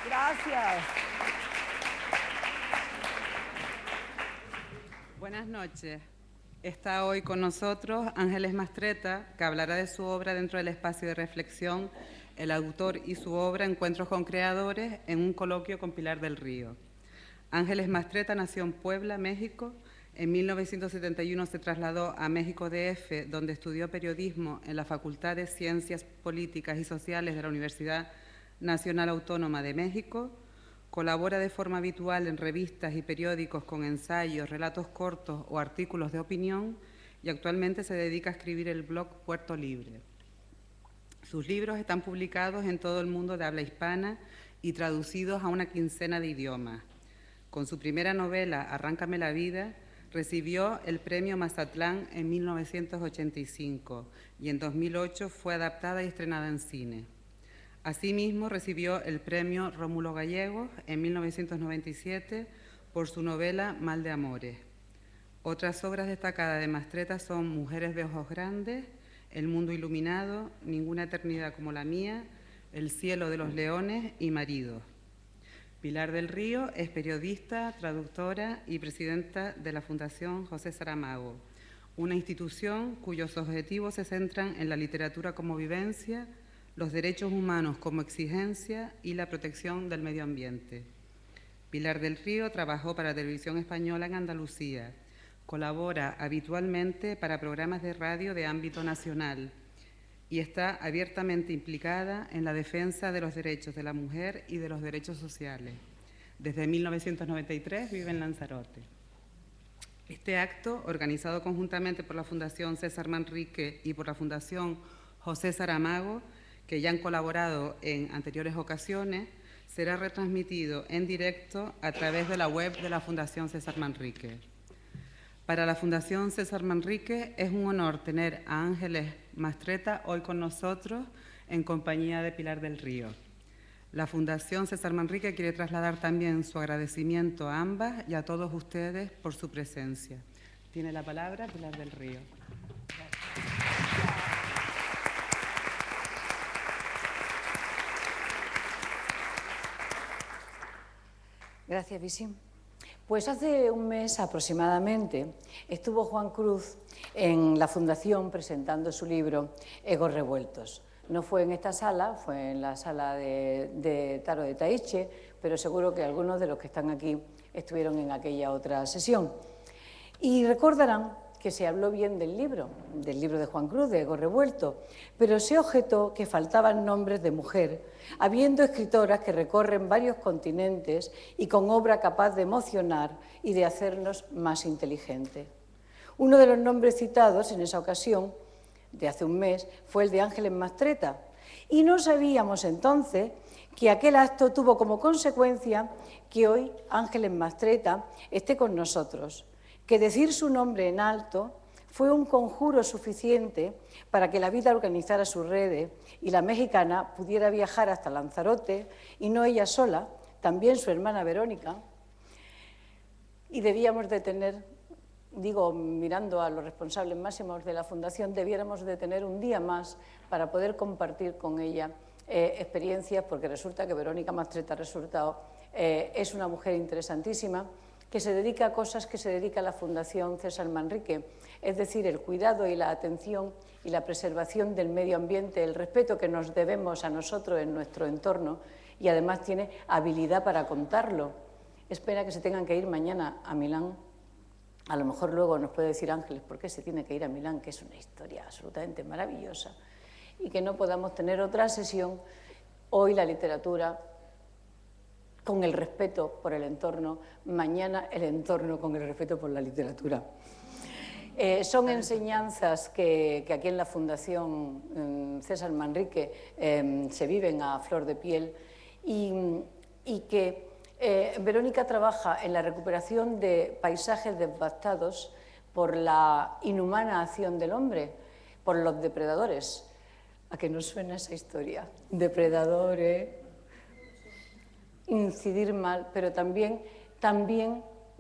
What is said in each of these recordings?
Gracias. Buenas noches. Está hoy con nosotros Ángeles Mastretta, que hablará de su obra dentro del espacio de reflexión, el autor y su obra Encuentros con Creadores, en un coloquio con Pilar del Río. Ángeles Mastretta nació en Puebla, México. En 1971 se trasladó a México DF, donde estudió periodismo en la Facultad de Ciencias Políticas y Sociales de la Universidad Nacional Autónoma de México. Colabora de forma habitual en revistas y periódicos con ensayos, relatos cortos o artículos de opinión y actualmente se dedica a escribir el blog Puerto Libre. Sus libros están publicados en todo el mundo de habla hispana y traducidos a una quincena de idiomas. Con su primera novela, Arráncame la vida, recibió el premio Mazatlán en 1985 y en 2008 fue adaptada y estrenada en cine. Asimismo, recibió el premio Rómulo Gallegos en 1997 por su novela Mal de Amores. Otras obras destacadas de Mastretta son Mujeres de ojos grandes, El mundo iluminado, Ninguna eternidad como la mía, El cielo de los leones y Maridos. Pilar del Río es periodista, traductora y presidenta de la Fundación José Saramago, una institución cuyos objetivos se centran en la literatura como vivencia, los derechos humanos como exigencia y la protección del medio ambiente. Pilar del Río trabajó para Televisión Española en Andalucía. Colabora habitualmente para programas de radio de ámbito nacional y está abiertamente implicada en la defensa de los derechos de la mujer y de los derechos sociales. Desde 1993 vive en Lanzarote. Este acto, organizado conjuntamente por la Fundación César Manrique y por la Fundación José Saramago, que ya han colaborado en anteriores ocasiones, será retransmitido en directo a través de la web de la Fundación César Manrique. Para la Fundación César Manrique es un honor tener a Ángeles Mastretta hoy con nosotros en compañía de Pilar del Río. La Fundación César Manrique quiere trasladar también su agradecimiento a ambas y a todos ustedes por su presencia. Tiene la palabra Pilar del Río. Gracias, Visi. Pues hace un mes aproximadamente estuvo Juan Cruz en la Fundación presentando su libro Egos Revueltos. No fue en esta sala, fue en la sala de Taro de Taiche, pero seguro que algunos de los que están aquí estuvieron en aquella otra sesión. Y recordarán que se habló bien del libro de Juan Cruz, de Egos Revueltos, pero se objetó que faltaban nombres de mujer, habiendo escritoras que recorren varios continentes y con obra capaz de emocionar y de hacernos más inteligentes. Uno de los nombres citados en esa ocasión, de hace un mes, fue el de Ángeles Mastretta, y no sabíamos entonces que aquel acto tuvo como consecuencia que hoy Ángeles Mastretta esté con nosotros, que decir su nombre en alto fue un conjuro suficiente para que la vida organizara sus redes y la mexicana pudiera viajar hasta Lanzarote, y no ella sola, también su hermana Verónica, y debíamos de tener, digo, mirando a los responsables máximos de la Fundación, debiéramos de tener un día más para poder compartir con ella experiencias, porque resulta que Verónica Mastretta es una mujer interesantísima, que se dedica a cosas que se dedica a la Fundación César Manrique, es decir, el cuidado y la atención y la preservación del medio ambiente, el respeto que nos debemos a nosotros en nuestro entorno, y además tiene habilidad para contarlo. Espera que se tengan que ir mañana a Milán. A lo mejor luego nos puede decir Ángeles por qué se tiene que ir a Milán, que es una historia absolutamente maravillosa, y que no podamos tener otra sesión. Hoy la literatura con el respeto por el entorno, mañana el entorno con el respeto por la literatura. Son enseñanzas que aquí en la Fundación César Manrique se viven a flor de piel, y que Verónica trabaja en la recuperación de paisajes devastados por la inhumana acción del hombre, por los depredadores. ¿A qué nos suena esa historia? Depredadores, incidir mal, pero también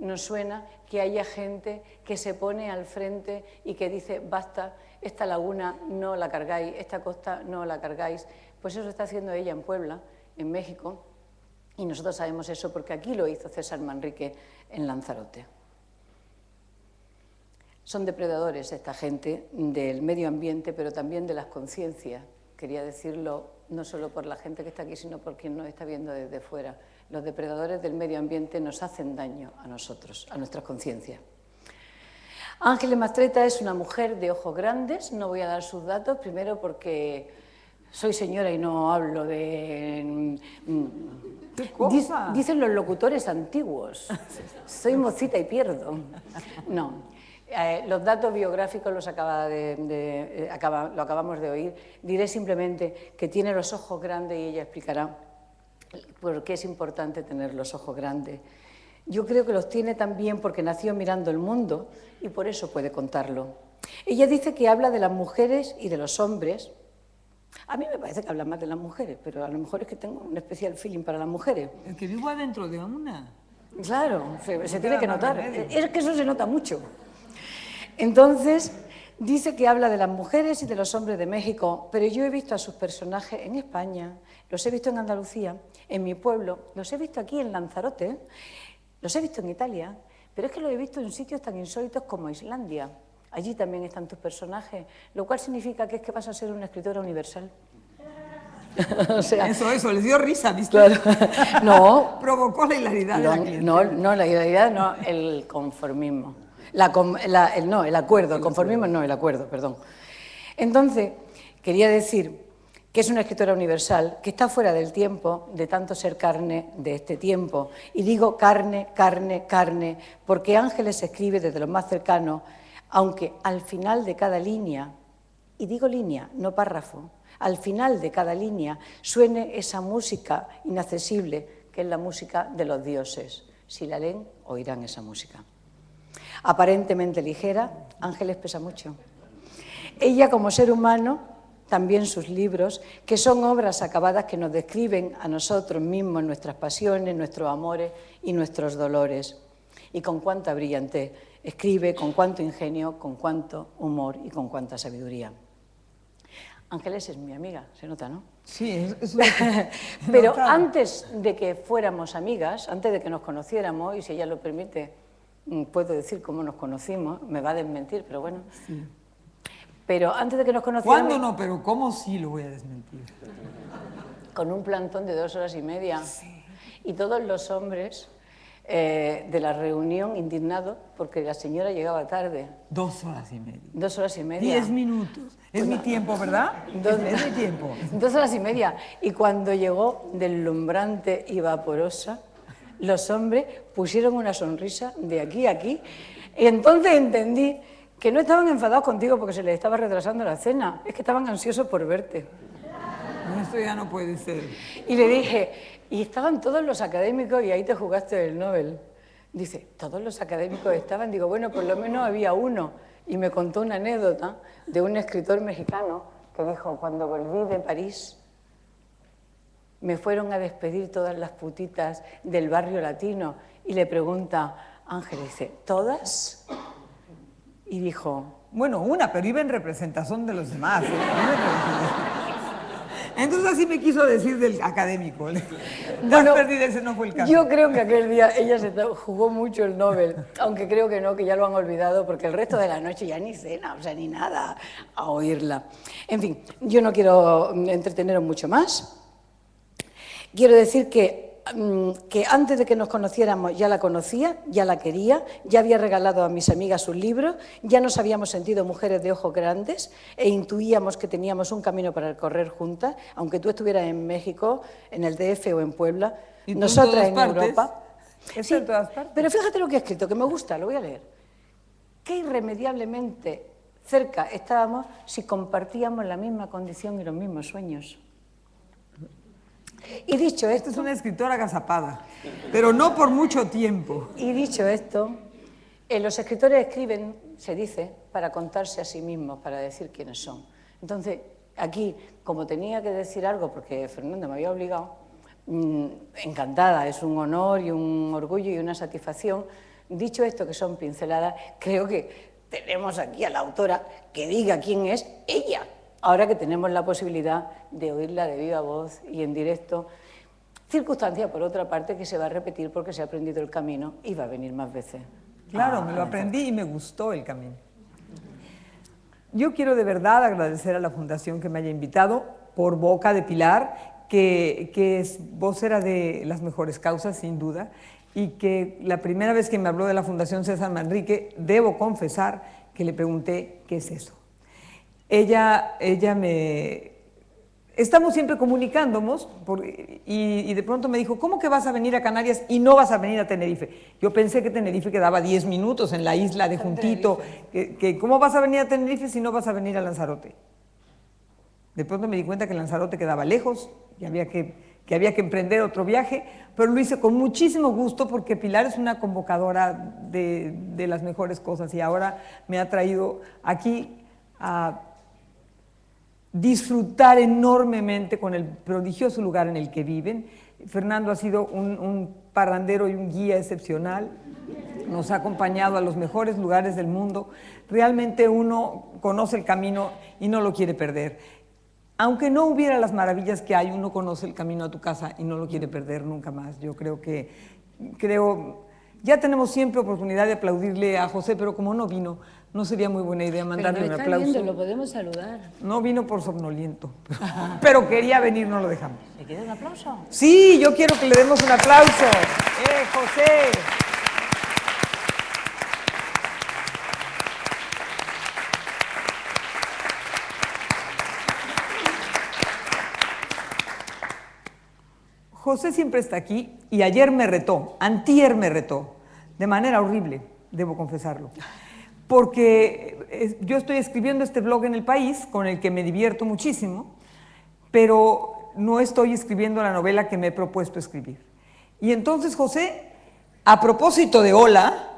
nos suena que haya gente que se pone al frente y que dice, basta, esta laguna no la cargáis, esta costa no la cargáis. Pues eso está haciendo ella en Puebla, en México, y nosotros sabemos eso porque aquí lo hizo César Manrique en Lanzarote. Son depredadores esta gente del medio ambiente, pero también de las conciencias. Quería decirlo no solo por la gente que está aquí, sino por quien nos está viendo desde fuera. Los depredadores del medio ambiente nos hacen daño a nosotros, a nuestras conciencias. Ángeles Mastretta es una mujer de ojos grandes, no voy a dar sus datos, primero porque soy señora y no hablo de... ¿Qué cosa? Dicen los locutores antiguos, soy mocita y pierdo. No, los datos biográficos lo acabamos de oír. Diré simplemente que tiene los ojos grandes y ella explicará por qué es importante tener los ojos grandes. Yo creo que los tiene también porque nació mirando el mundo y por eso puede contarlo. Ella dice que habla de las mujeres y de los hombres. A mí me parece que habla más de las mujeres, pero a lo mejor es que tengo un especial feeling para las mujeres. El que vivo adentro de una. Claro, se tiene que notar. Es que eso se nota mucho. Entonces, dice que habla de las mujeres y de los hombres de México, pero yo he visto a sus personajes en España, los he visto en Andalucía, en mi pueblo, los he visto aquí en Lanzarote, los he visto en Italia, pero es que los he visto en sitios tan insólitos como Islandia. Allí también están tus personajes, lo cual significa que es que vas a ser una escritora universal. O sea, eso, les dio risa, ¿viste? Claro. No. Provocó la hilaridad de la clientela. No, la hilaridad no, el conformismo. El acuerdo, el conformismo no, el acuerdo, perdón. Entonces, quería decir que es una escritora universal, que está fuera del tiempo, de tanto ser carne de este tiempo. Y digo carne, carne, carne, porque Ángeles escribe desde lo más cercano, aunque al final de cada línea, y digo línea, no párrafo, al final de cada línea suene esa música inaccesible, que es la música de los dioses. Si la leen, oirán esa música. Aparentemente ligera, Ángeles pesa mucho. Ella, como ser humano, también sus libros, que son obras acabadas que nos describen a nosotros mismos, nuestras pasiones, nuestros amores y nuestros dolores. Y con cuánta brillantez escribe, con cuánto ingenio, con cuánto humor y con cuánta sabiduría. Ángeles es mi amiga, se nota, ¿no? Sí, es lo que Pero antes de que fuéramos amigas, antes de que nos conociéramos, y si ella lo permite, puedo decir cómo nos conocimos, me va a desmentir, pero bueno. Sí. Pero antes de que nos conociéramos... ¿Cuándo no? Pero ¿cómo sí lo voy a desmentir? Con un plantón de 2 horas y media. Sí. Y todos los hombres de la reunión indignados porque la señora llegaba tarde. 2 horas y media. 2 horas y media. 10 minutos. Es mi tiempo, ¿verdad? Es mi tiempo. 2 horas y media. Y cuando llegó deslumbrante y vaporosa, los hombres pusieron una sonrisa de aquí a aquí. Y entonces entendí que no estaban enfadados contigo porque se les estaba retrasando la cena, es que estaban ansiosos por verte. Esto ya no puede ser. Y le dije, y estaban todos los académicos y ahí te jugaste el Nobel. Dice, ¿todos los académicos estaban? Digo, bueno, por lo menos había uno. Y me contó una anécdota de un escritor mexicano que dijo, cuando volví de París, me fueron a despedir todas las putitas del barrio latino. Y le pregunta, Ángel, dice, ¿todas? Y dijo... Bueno, una, pero iba en representación de los demás. Entonces así me quiso decir del académico. Bueno, ese no fue el caso. Yo creo que aquel día ella se jugó mucho el Nobel, aunque creo que no, que ya lo han olvidado, porque el resto de la noche ya ni cena, o sea, ni nada, a oírla. En fin, yo no quiero entreteneros mucho más. Quiero decir que antes de que nos conociéramos ya la conocía, ya la quería, ya había regalado a mis amigas sus libros, ya nos habíamos sentido mujeres de ojos grandes e intuíamos que teníamos un camino para recorrer juntas, aunque tú estuvieras en México, en el DF o en Puebla, ¿y nosotras en partes? Europa. Sí, en todas partes. Pero fíjate lo que ha escrito, que me gusta, lo voy a leer. Qué irremediablemente cerca estábamos si compartíamos la misma condición y los mismos sueños. Y dicho esto... Esta es una escritora agazapada, pero no por mucho tiempo. Y dicho esto, los escritores escriben, se dice, para contarse a sí mismos, para decir quiénes son. Entonces, aquí, como tenía que decir algo, porque Fernando me había obligado, encantada, es un honor y un orgullo y una satisfacción, Dicho esto, que son pinceladas, creo que tenemos aquí a la autora que diga quién es ella, ahora que tenemos la posibilidad de oírla de viva voz y en directo. Circunstancia, por otra parte, que se va a repetir porque se ha aprendido el camino y va a venir más veces. Claro, me lo aprendí y me gustó el camino. Yo quiero de verdad agradecer a la Fundación que me haya invitado, por boca de Pilar, que es vocera de las mejores causas, sin duda, y que la primera vez que me habló de la Fundación César Manrique, debo confesar que le pregunté qué es eso. Ella me... Estamos siempre comunicándonos y de pronto me dijo, ¿cómo que vas a venir a Canarias y no vas a venir a Tenerife? Yo pensé que Tenerife quedaba 10 minutos en la isla de Juntito, que ¿cómo vas a venir a Tenerife si no vas a venir a Lanzarote? De pronto me di cuenta que Lanzarote quedaba lejos y había que emprender otro viaje, pero lo hice con muchísimo gusto porque Pilar es una convocadora de las mejores cosas y ahora me ha traído aquí a disfrutar enormemente con el prodigioso lugar en el que viven. Fernando ha sido un parrandero y un guía excepcional, nos ha acompañado a los mejores lugares del mundo. Realmente uno conoce el camino y no lo quiere perder. Aunque no hubiera las maravillas que hay, uno conoce el camino a tu casa y no lo quiere perder nunca más. Yo creo, ya tenemos siempre oportunidad de aplaudirle a José, pero como no vino, no sería muy buena idea mandarle un aplauso. Viendo, lo podemos saludar. No vino por somnoliento, pero quería venir, no lo dejamos. ¿Le quieres un aplauso? Sí, yo quiero que le demos un aplauso. José! José siempre está aquí y ayer me retó, antier me retó, de manera horrible, debo confesarlo. Porque yo estoy escribiendo este blog en El País, con el que me divierto muchísimo, pero no estoy escribiendo la novela que me he propuesto escribir. Y entonces José, a propósito de hola,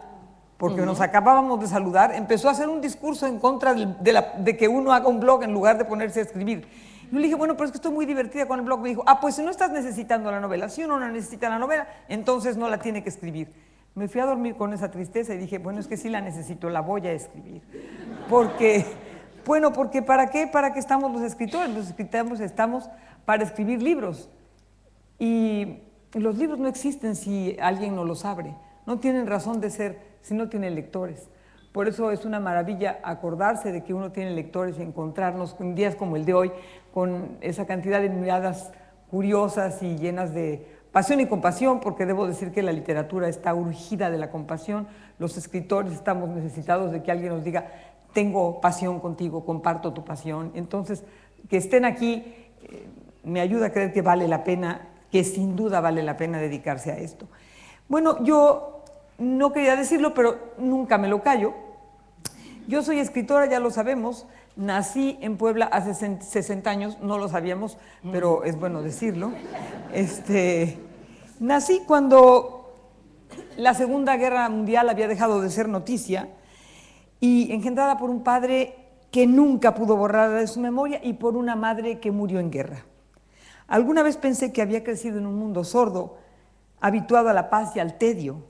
porque nos acabábamos de saludar, empezó a hacer un discurso en contra de que uno haga un blog en lugar de ponerse a escribir. Yo le dije, bueno, pero es que estoy muy divertida con el blog. Me dijo, pues si no estás necesitando la novela, si uno no necesita la novela, entonces no la tiene que escribir. Me fui a dormir con esa tristeza y dije, bueno, es que sí la necesito, la voy a escribir. Porque ¿para qué? ¿Para qué estamos los escritores? Los escritores estamos para escribir libros. Y los libros no existen si alguien no los abre. No tienen razón de ser si no tienen lectores. Por eso es una maravilla acordarse de que uno tiene lectores y encontrarnos en días como el de hoy con esa cantidad de miradas curiosas y llenas de pasión y compasión, porque debo decir que la literatura está urgida de la compasión. Los escritores estamos necesitados de que alguien nos diga, tengo pasión contigo, comparto tu pasión. Entonces, que estén aquí me ayuda a creer que vale la pena, que sin duda vale la pena dedicarse a esto. Bueno, yo no quería decirlo, pero nunca me lo callo. Yo soy escritora, ya lo sabemos, nací en Puebla hace 60 años, no lo sabíamos, pero es bueno decirlo. Nací cuando la Segunda Guerra Mundial había dejado de ser noticia y engendrada por un padre que nunca pudo borrarla de su memoria y por una madre que murió en guerra. Alguna vez pensé que había crecido en un mundo sordo, habituado a la paz y al tedio.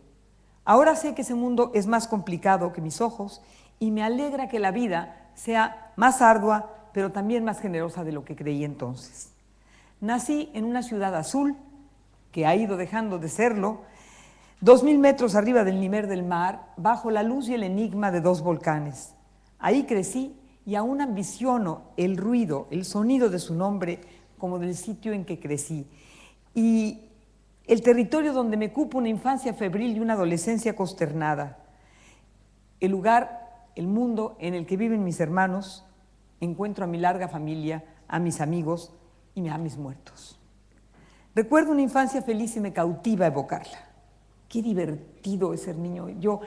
Ahora sé que ese mundo es más complicado que mis ojos y me alegra que la vida sea más ardua, pero también más generosa de lo que creí entonces. Nací en una ciudad azul, que ha ido dejando de serlo, 2000 metros arriba del nivel del mar, bajo la luz y el enigma de dos volcanes. Ahí crecí y aún ambiciono el ruido, el sonido de su nombre, como del sitio en que crecí. Y el territorio donde me cupo una infancia febril y una adolescencia consternada. El lugar, el mundo en el que viven mis hermanos, encuentro a mi larga familia, a mis amigos y a mis muertos. Recuerdo una infancia feliz y me cautiva evocarla. Qué divertido es ser niño. Yo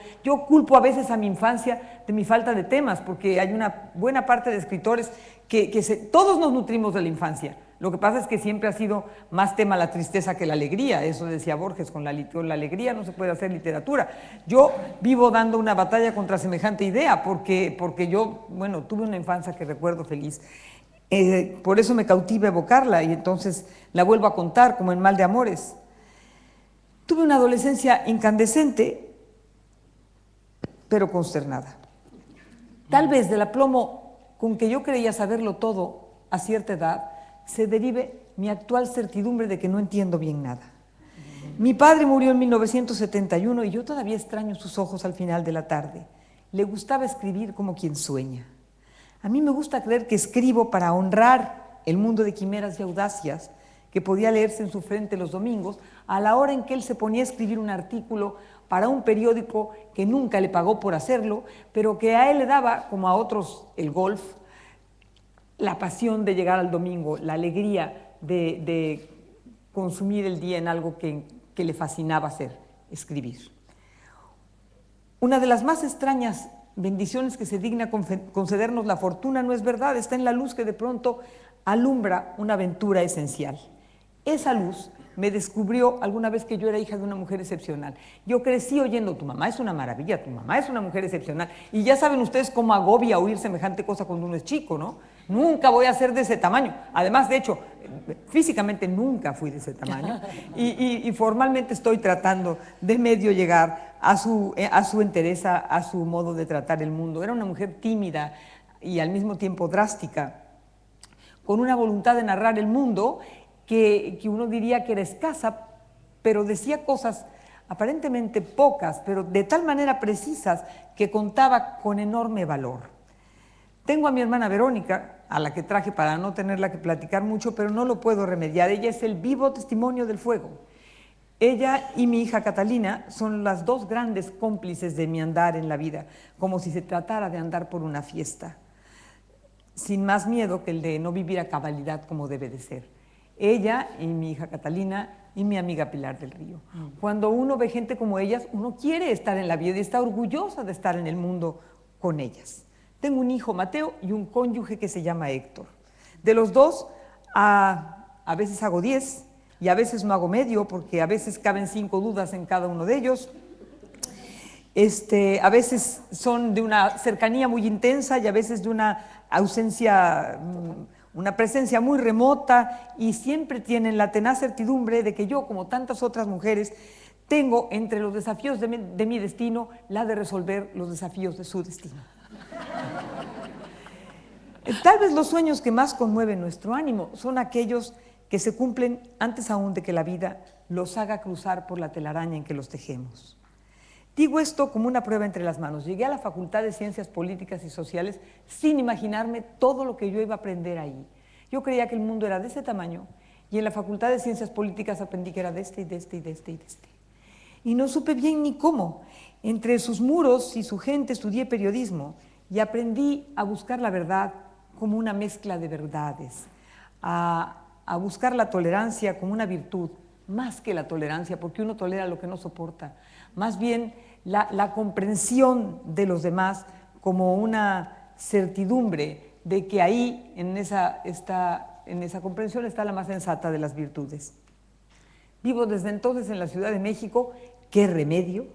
culpo a veces a mi infancia de mi falta de temas, porque hay una buena parte de escritores todos nos nutrimos de la infancia. Lo que pasa es que siempre ha sido más tema la tristeza que la alegría. Eso decía Borges, con la alegría no se puede hacer literatura. Yo vivo dando una batalla contra semejante idea, porque yo, bueno, tuve una infancia que recuerdo feliz. Por eso me cautiva evocarla y entonces la vuelvo a contar como en Mal de Amores. Tuve una adolescencia incandescente pero consternada. Tal vez del aplomo con que yo creía saberlo todo a cierta edad, se derive mi actual certidumbre de que no entiendo bien nada. Mi padre murió en 1971 y yo todavía extraño sus ojos al final de la tarde. Le gustaba escribir como quien sueña. A mí me gusta creer que escribo para honrar el mundo de quimeras y audacias que podía leerse en su frente los domingos, a la hora en que él se ponía a escribir un artículo para un periódico que nunca le pagó por hacerlo, pero que a él le daba, como a otros, el golf, la pasión de llegar al domingo, la alegría de consumir el día en algo que le fascinaba hacer, escribir. Una de las más extrañas bendiciones que se digna concedernos la fortuna, no es verdad, está en la luz que de pronto alumbra una aventura esencial. Esa luz me descubrió alguna vez que yo era hija de una mujer excepcional. Yo crecí oyendo, tu mamá es una maravilla, tu mamá es una mujer excepcional. Y ya saben ustedes cómo agobia oír semejante cosa cuando uno es chico, ¿no? Nunca voy a ser de ese tamaño. Además, de hecho, físicamente nunca fui de ese tamaño. Y formalmente estoy tratando de medio llegar a su entereza, a su modo de tratar el mundo. Era una mujer tímida y al mismo tiempo drástica, con una voluntad de narrar el mundo que uno diría que era escasa, pero decía cosas aparentemente pocas, pero de tal manera precisas que contaba con enorme valor. Tengo a mi hermana Verónica, a la que traje para no tenerla que platicar mucho, pero no lo puedo remediar. Ella es el vivo testimonio del fuego. Ella y mi hija Catalina son las dos grandes cómplices de mi andar en la vida, como si se tratara de andar por una fiesta, sin más miedo que el de no vivir a cabalidad como debe de ser. Ella y mi hija Catalina y mi amiga Pilar del Río. Cuando uno ve gente como ellas, uno quiere estar en la vida y está orgullosa de estar en el mundo con ellas. Tengo un hijo, Mateo, y un cónyuge que se llama Héctor. De los dos, a veces hago 10 y a veces no hago medio, porque a veces caben 5 dudas en cada uno de ellos. A veces son de una cercanía muy intensa y a veces de una ausencia, una presencia muy remota, y siempre tienen la tenaz certidumbre de que yo, como tantas otras mujeres, tengo entre los desafíos de mi destino la de resolver los desafíos de su destino. Tal vez los sueños que más conmueven nuestro ánimo son aquellos que se cumplen antes aún de que la vida los haga cruzar por la telaraña en que los tejemos. Digo esto como una prueba entre las manos. Llegué a la Facultad de Ciencias Políticas y Sociales sin imaginarme todo lo que yo iba a aprender ahí. Yo creía que el mundo era de ese tamaño y en la Facultad de Ciencias Políticas aprendí que era de este y de este y de este y de este. Y no supe bien ni cómo. Entre sus muros y su gente estudié periodismo y aprendí a buscar la verdad como una mezcla de verdades, a buscar la tolerancia como una virtud, más que la tolerancia, porque uno tolera lo que no soporta, más bien la comprensión de los demás como una certidumbre de que ahí, en esa comprensión, está la más sensata de las virtudes. Vivo desde entonces en la Ciudad de México, qué remedio,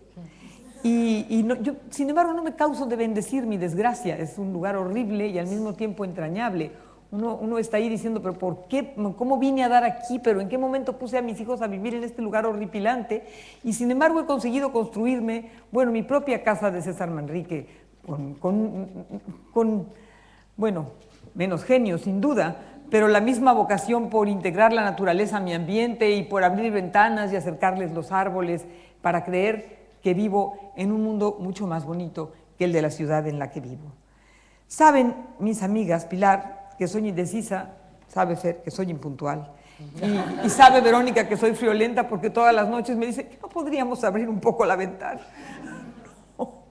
y yo, sin embargo, no me causo de bendecir mi desgracia. Es un lugar horrible y al mismo tiempo entrañable. Uno está ahí diciendo, pero ¿por qué? ¿Cómo vine a dar aquí? ¿Pero en qué momento puse a mis hijos a vivir en este lugar horripilante? Y sin embargo he conseguido construirme, bueno, mi propia casa de César Manrique, con bueno, menos genio sin duda, pero la misma vocación por integrar la naturaleza a mi ambiente y por abrir ventanas y acercarles los árboles para creer que vivo en un mundo mucho más bonito que el de la ciudad en la que vivo. Saben mis amigas, Pilar, que soy indecisa, sabe Fer, que soy impuntual, y sabe Verónica que soy friolenta porque todas las noches me dice que no podríamos abrir un poco la ventana. No.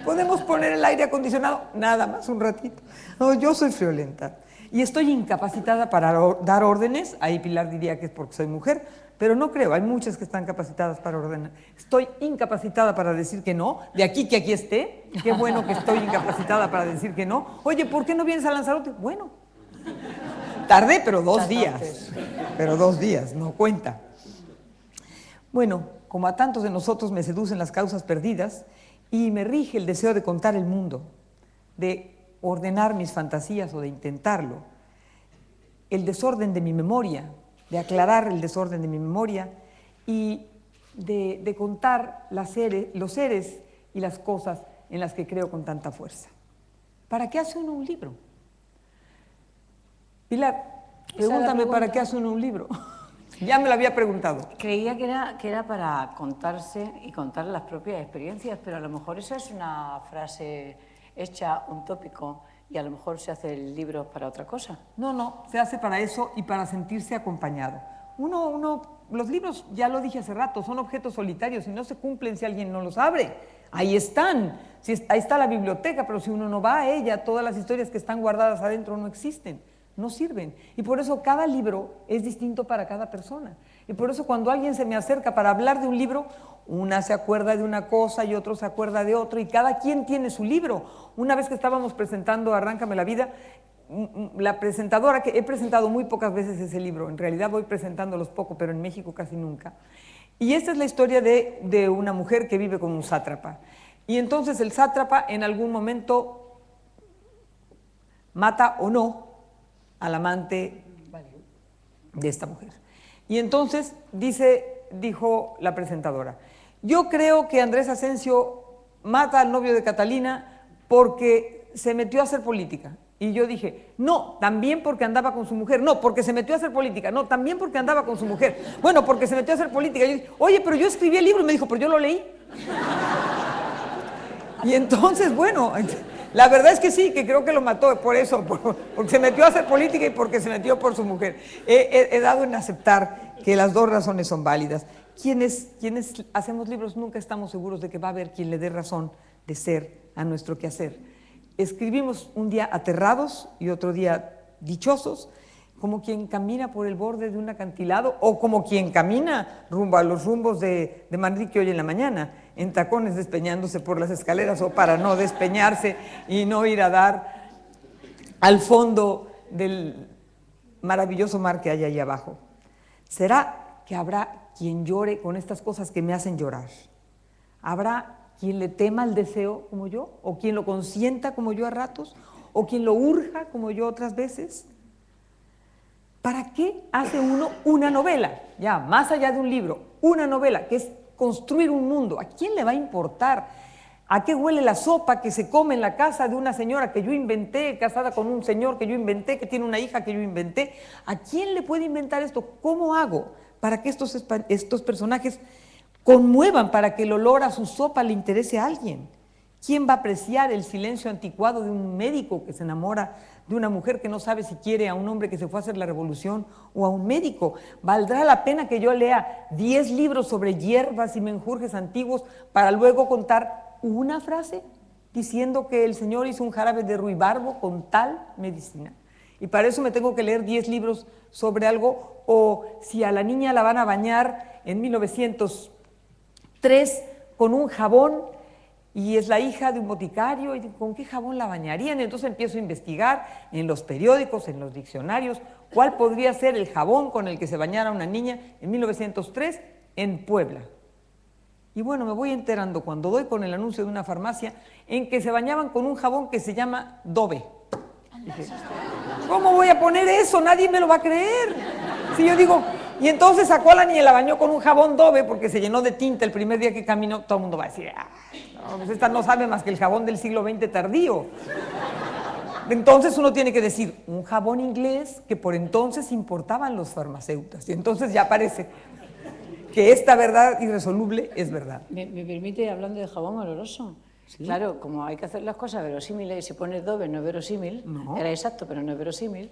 ¿Podemos poner el aire acondicionado? Nada más, un ratito. No, yo soy friolenta y estoy incapacitada para dar órdenes. Ahí Pilar diría que es porque soy mujer, pero no creo, hay muchas que están capacitadas para ordenar. Estoy incapacitada para decir que no, de aquí que aquí esté, qué bueno que estoy incapacitada para decir que no. Oye, ¿por qué no vienes a Lanzarote? Bueno, tardé, pero 2 días, pero 2 días, no cuenta. Bueno, como a tantos de nosotros me seducen las causas perdidas y me rige el deseo de contar el mundo, de ordenar mis fantasías o de intentarlo, el desorden de mi memoria, de aclarar el desorden de mi memoria y de contar los seres y las cosas en las que creo con tanta fuerza. ¿Para qué hace uno un libro? Pilar, pregúntame para qué hace uno un libro. Ya me lo había preguntado. Creía que era para contarse y contar las propias experiencias, pero a lo mejor esa es una frase hecha, un tópico, y a lo mejor se hace el libro para otra cosa. No, no, se hace para eso y para sentirse acompañado. Los libros, ya lo dije hace rato, son objetos solitarios y no se cumplen si alguien no los abre. Ahí están, ahí está la biblioteca, pero si uno no va a ella, todas las historias que están guardadas adentro no existen, no sirven. Y por eso cada libro es distinto para cada persona. Y por eso cuando alguien se me acerca para hablar de un libro, una se acuerda de una cosa y otro se acuerda de otro, y cada quien tiene su libro. Una vez que estábamos presentando Arráncame la vida, la presentadora, que he presentado muy pocas veces ese libro, en realidad voy presentándolos poco, pero en México casi nunca. Y esta es la historia de una mujer que vive con un sátrapa. Y entonces el sátrapa en algún momento mata o no al amante de esta mujer. Y entonces dijo la presentadora, yo creo que Andrés Asensio mata al novio de Catalina porque se metió a hacer política. Y yo dije, no, también porque andaba con su mujer, no, porque se metió a hacer política, no, también porque andaba con su mujer, bueno, porque se metió a hacer política. Y yo dije, oye, pero yo escribí el libro, y me dijo, pero yo lo leí. Y entonces, bueno, la verdad es que sí, que creo que lo mató por eso, porque se metió a hacer política y porque se metió por su mujer. He dado en aceptar que las dos razones son válidas. Quienes hacemos libros nunca estamos seguros de que va a haber quien le dé razón de ser a nuestro quehacer. Escribimos un día aterrados y otro día dichosos, como quien camina por el borde de un acantilado o como quien camina rumbo a los rumbos de Madrid que hoy en la mañana, en tacones despeñándose por las escaleras o para no despeñarse y no ir a dar al fondo del maravilloso mar que hay ahí abajo. ¿Será que habrá quien llore con estas cosas que me hacen llorar? ¿Habrá quien le tema el deseo como yo? ¿O quien lo consienta como yo a ratos? ¿O quien lo urja como yo otras veces? ¿Para qué hace uno una novela? Ya, más allá de un libro, una novela, que es construir un mundo. ¿A quién le va a importar? ¿A qué huele la sopa que se come en la casa de una señora que yo inventé, casada con un señor que yo inventé, que tiene una hija que yo inventé? ¿A quién le puede inventar esto? ¿Cómo hago para que estos personajes conmuevan, para que el olor a su sopa le interese a alguien? ¿Quién va a apreciar el silencio anticuado de un médico que se enamora de una mujer que no sabe si quiere a un hombre que se fue a hacer la revolución o a un médico? ¿Valdrá la pena que yo lea 10 libros sobre hierbas y menjurjes antiguos para luego contar una frase diciendo que el señor hizo un jarabe de ruibarbo con tal medicina? Y para eso me tengo que leer 10 libros sobre algo, o si a la niña la van a bañar en 1903 con un jabón y es la hija de un boticario, ¿y con qué jabón la bañarían? Entonces empiezo a investigar en los periódicos, en los diccionarios, cuál podría ser el jabón con el que se bañara una niña en 1903 en Puebla. Y bueno, me voy enterando cuando doy con el anuncio de una farmacia en que se bañaban con un jabón que se llama Dove. Dije, ¿cómo voy a poner eso? Nadie me lo va a creer. Si yo digo, y entonces sacó a la niña y la bañó con un jabón Dove porque se llenó de tinta el primer día que caminó, todo el mundo va a decir, no, pues esta no sabe más que el jabón del siglo XX tardío. Entonces uno tiene que decir, un jabón inglés que por entonces importaban los farmacéuticos. Y entonces ya parece que esta verdad irresoluble es verdad. ¿Me permite, hablando de jabón oloroso? ¿Sí? Claro, como hay que hacer las cosas verosímiles, si pones Dove no es verosímil, no. Era exacto, pero no es verosímil.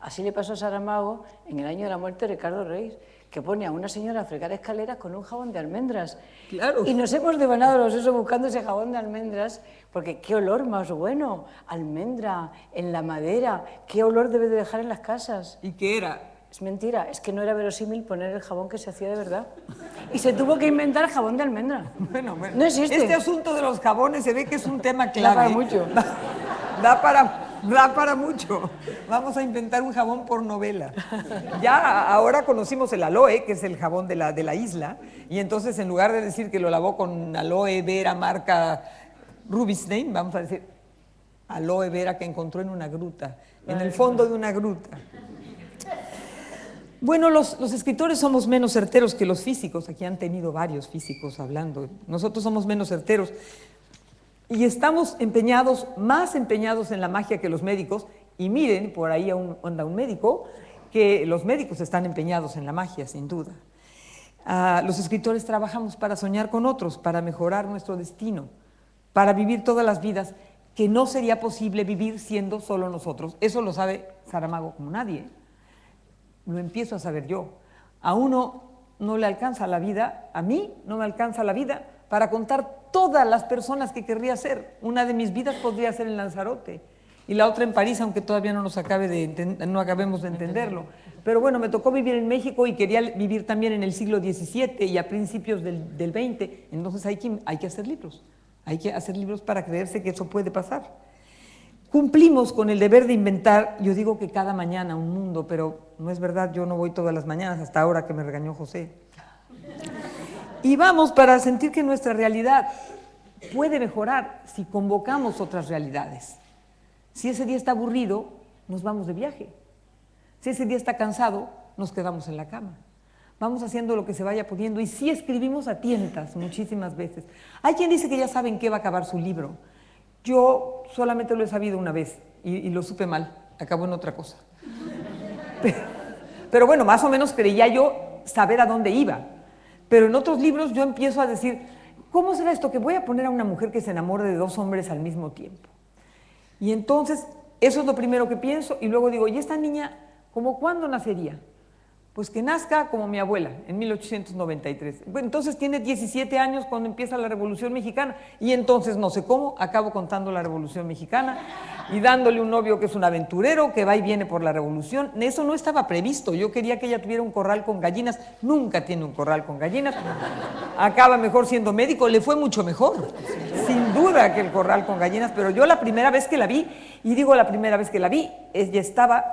Así le pasó a Saramago en el año de la muerte de Ricardo Reis, que pone a una señora a fregar escaleras con un jabón de almendras. Claro. Y nos hemos devanado los sesos buscando ese jabón de almendras, porque qué olor más bueno, almendra en la madera, qué olor debe de dejar en las casas. ¿Y qué era? Es mentira, es que no era verosímil poner el jabón que se hacía de verdad. Y se tuvo que inventar jabón de almendra. Bueno, no existe. Este asunto de los jabones se ve que es un tema clave. Da para mucho. Da para mucho. Vamos a inventar un jabón por novela. Ya ahora conocimos el aloe, que es el jabón de la isla, y entonces en lugar de decir que lo lavó con aloe vera marca Rubinstein, vamos a decir aloe vera que encontró en una gruta, en el fondo de una gruta. Bueno, los escritores somos menos certeros que los físicos. Aquí han tenido varios físicos hablando. Nosotros somos menos certeros. Y estamos empeñados, más empeñados en la magia que los médicos, y miren, por ahí anda un médico, que los médicos están empeñados en la magia, sin duda. Los escritores trabajamos para soñar con otros, para mejorar nuestro destino, para vivir todas las vidas que no sería posible vivir siendo solo nosotros. Eso lo sabe Saramago como nadie. Lo empiezo a saber yo. A uno no le alcanza la vida, a mí no me alcanza la vida para contar todas las personas que querría ser. Una de mis vidas podría ser en Lanzarote y la otra en París, aunque todavía no no acabemos de entenderlo. Pero bueno, me tocó vivir en México y quería vivir también en el siglo XVII y a principios del XX. Entonces hay que hacer libros. Hay que hacer libros para creerse que eso puede pasar. Cumplimos con el deber de inventar, yo digo que cada mañana un mundo, pero no es verdad, yo no voy todas las mañanas, hasta ahora que me regañó José. Y vamos para sentir que nuestra realidad puede mejorar si convocamos otras realidades. Si ese día está aburrido, nos vamos de viaje. Si ese día está cansado, nos quedamos en la cama. Vamos haciendo lo que se vaya pudiendo y sí escribimos a tientas muchísimas veces. Hay quien dice que ya saben qué va a acabar su libro. Yo solamente lo he sabido una vez y lo supe mal, acabó en otra cosa. Pero bueno, más o menos creía yo saber a dónde iba. Pero en otros libros yo empiezo a decir, ¿cómo será esto? Que voy a poner a una mujer que se enamore de dos hombres al mismo tiempo. Y entonces, eso es lo primero que pienso y luego digo, ¿y esta niña, cómo cuándo nacería? Pues que nazca como mi abuela, en 1893. Bueno, entonces tiene 17 años cuando empieza la Revolución Mexicana y entonces no sé cómo, acabo contando la Revolución Mexicana y dándole un novio que es un aventurero, que va y viene por la Revolución. Eso no estaba previsto, yo quería que ella tuviera un corral con gallinas, nunca tiene un corral con gallinas, acaba mejor siendo médico, le fue mucho mejor, sin duda que el corral con gallinas, pero yo la primera vez que la vi, y digo la primera vez que la vi, ella estaba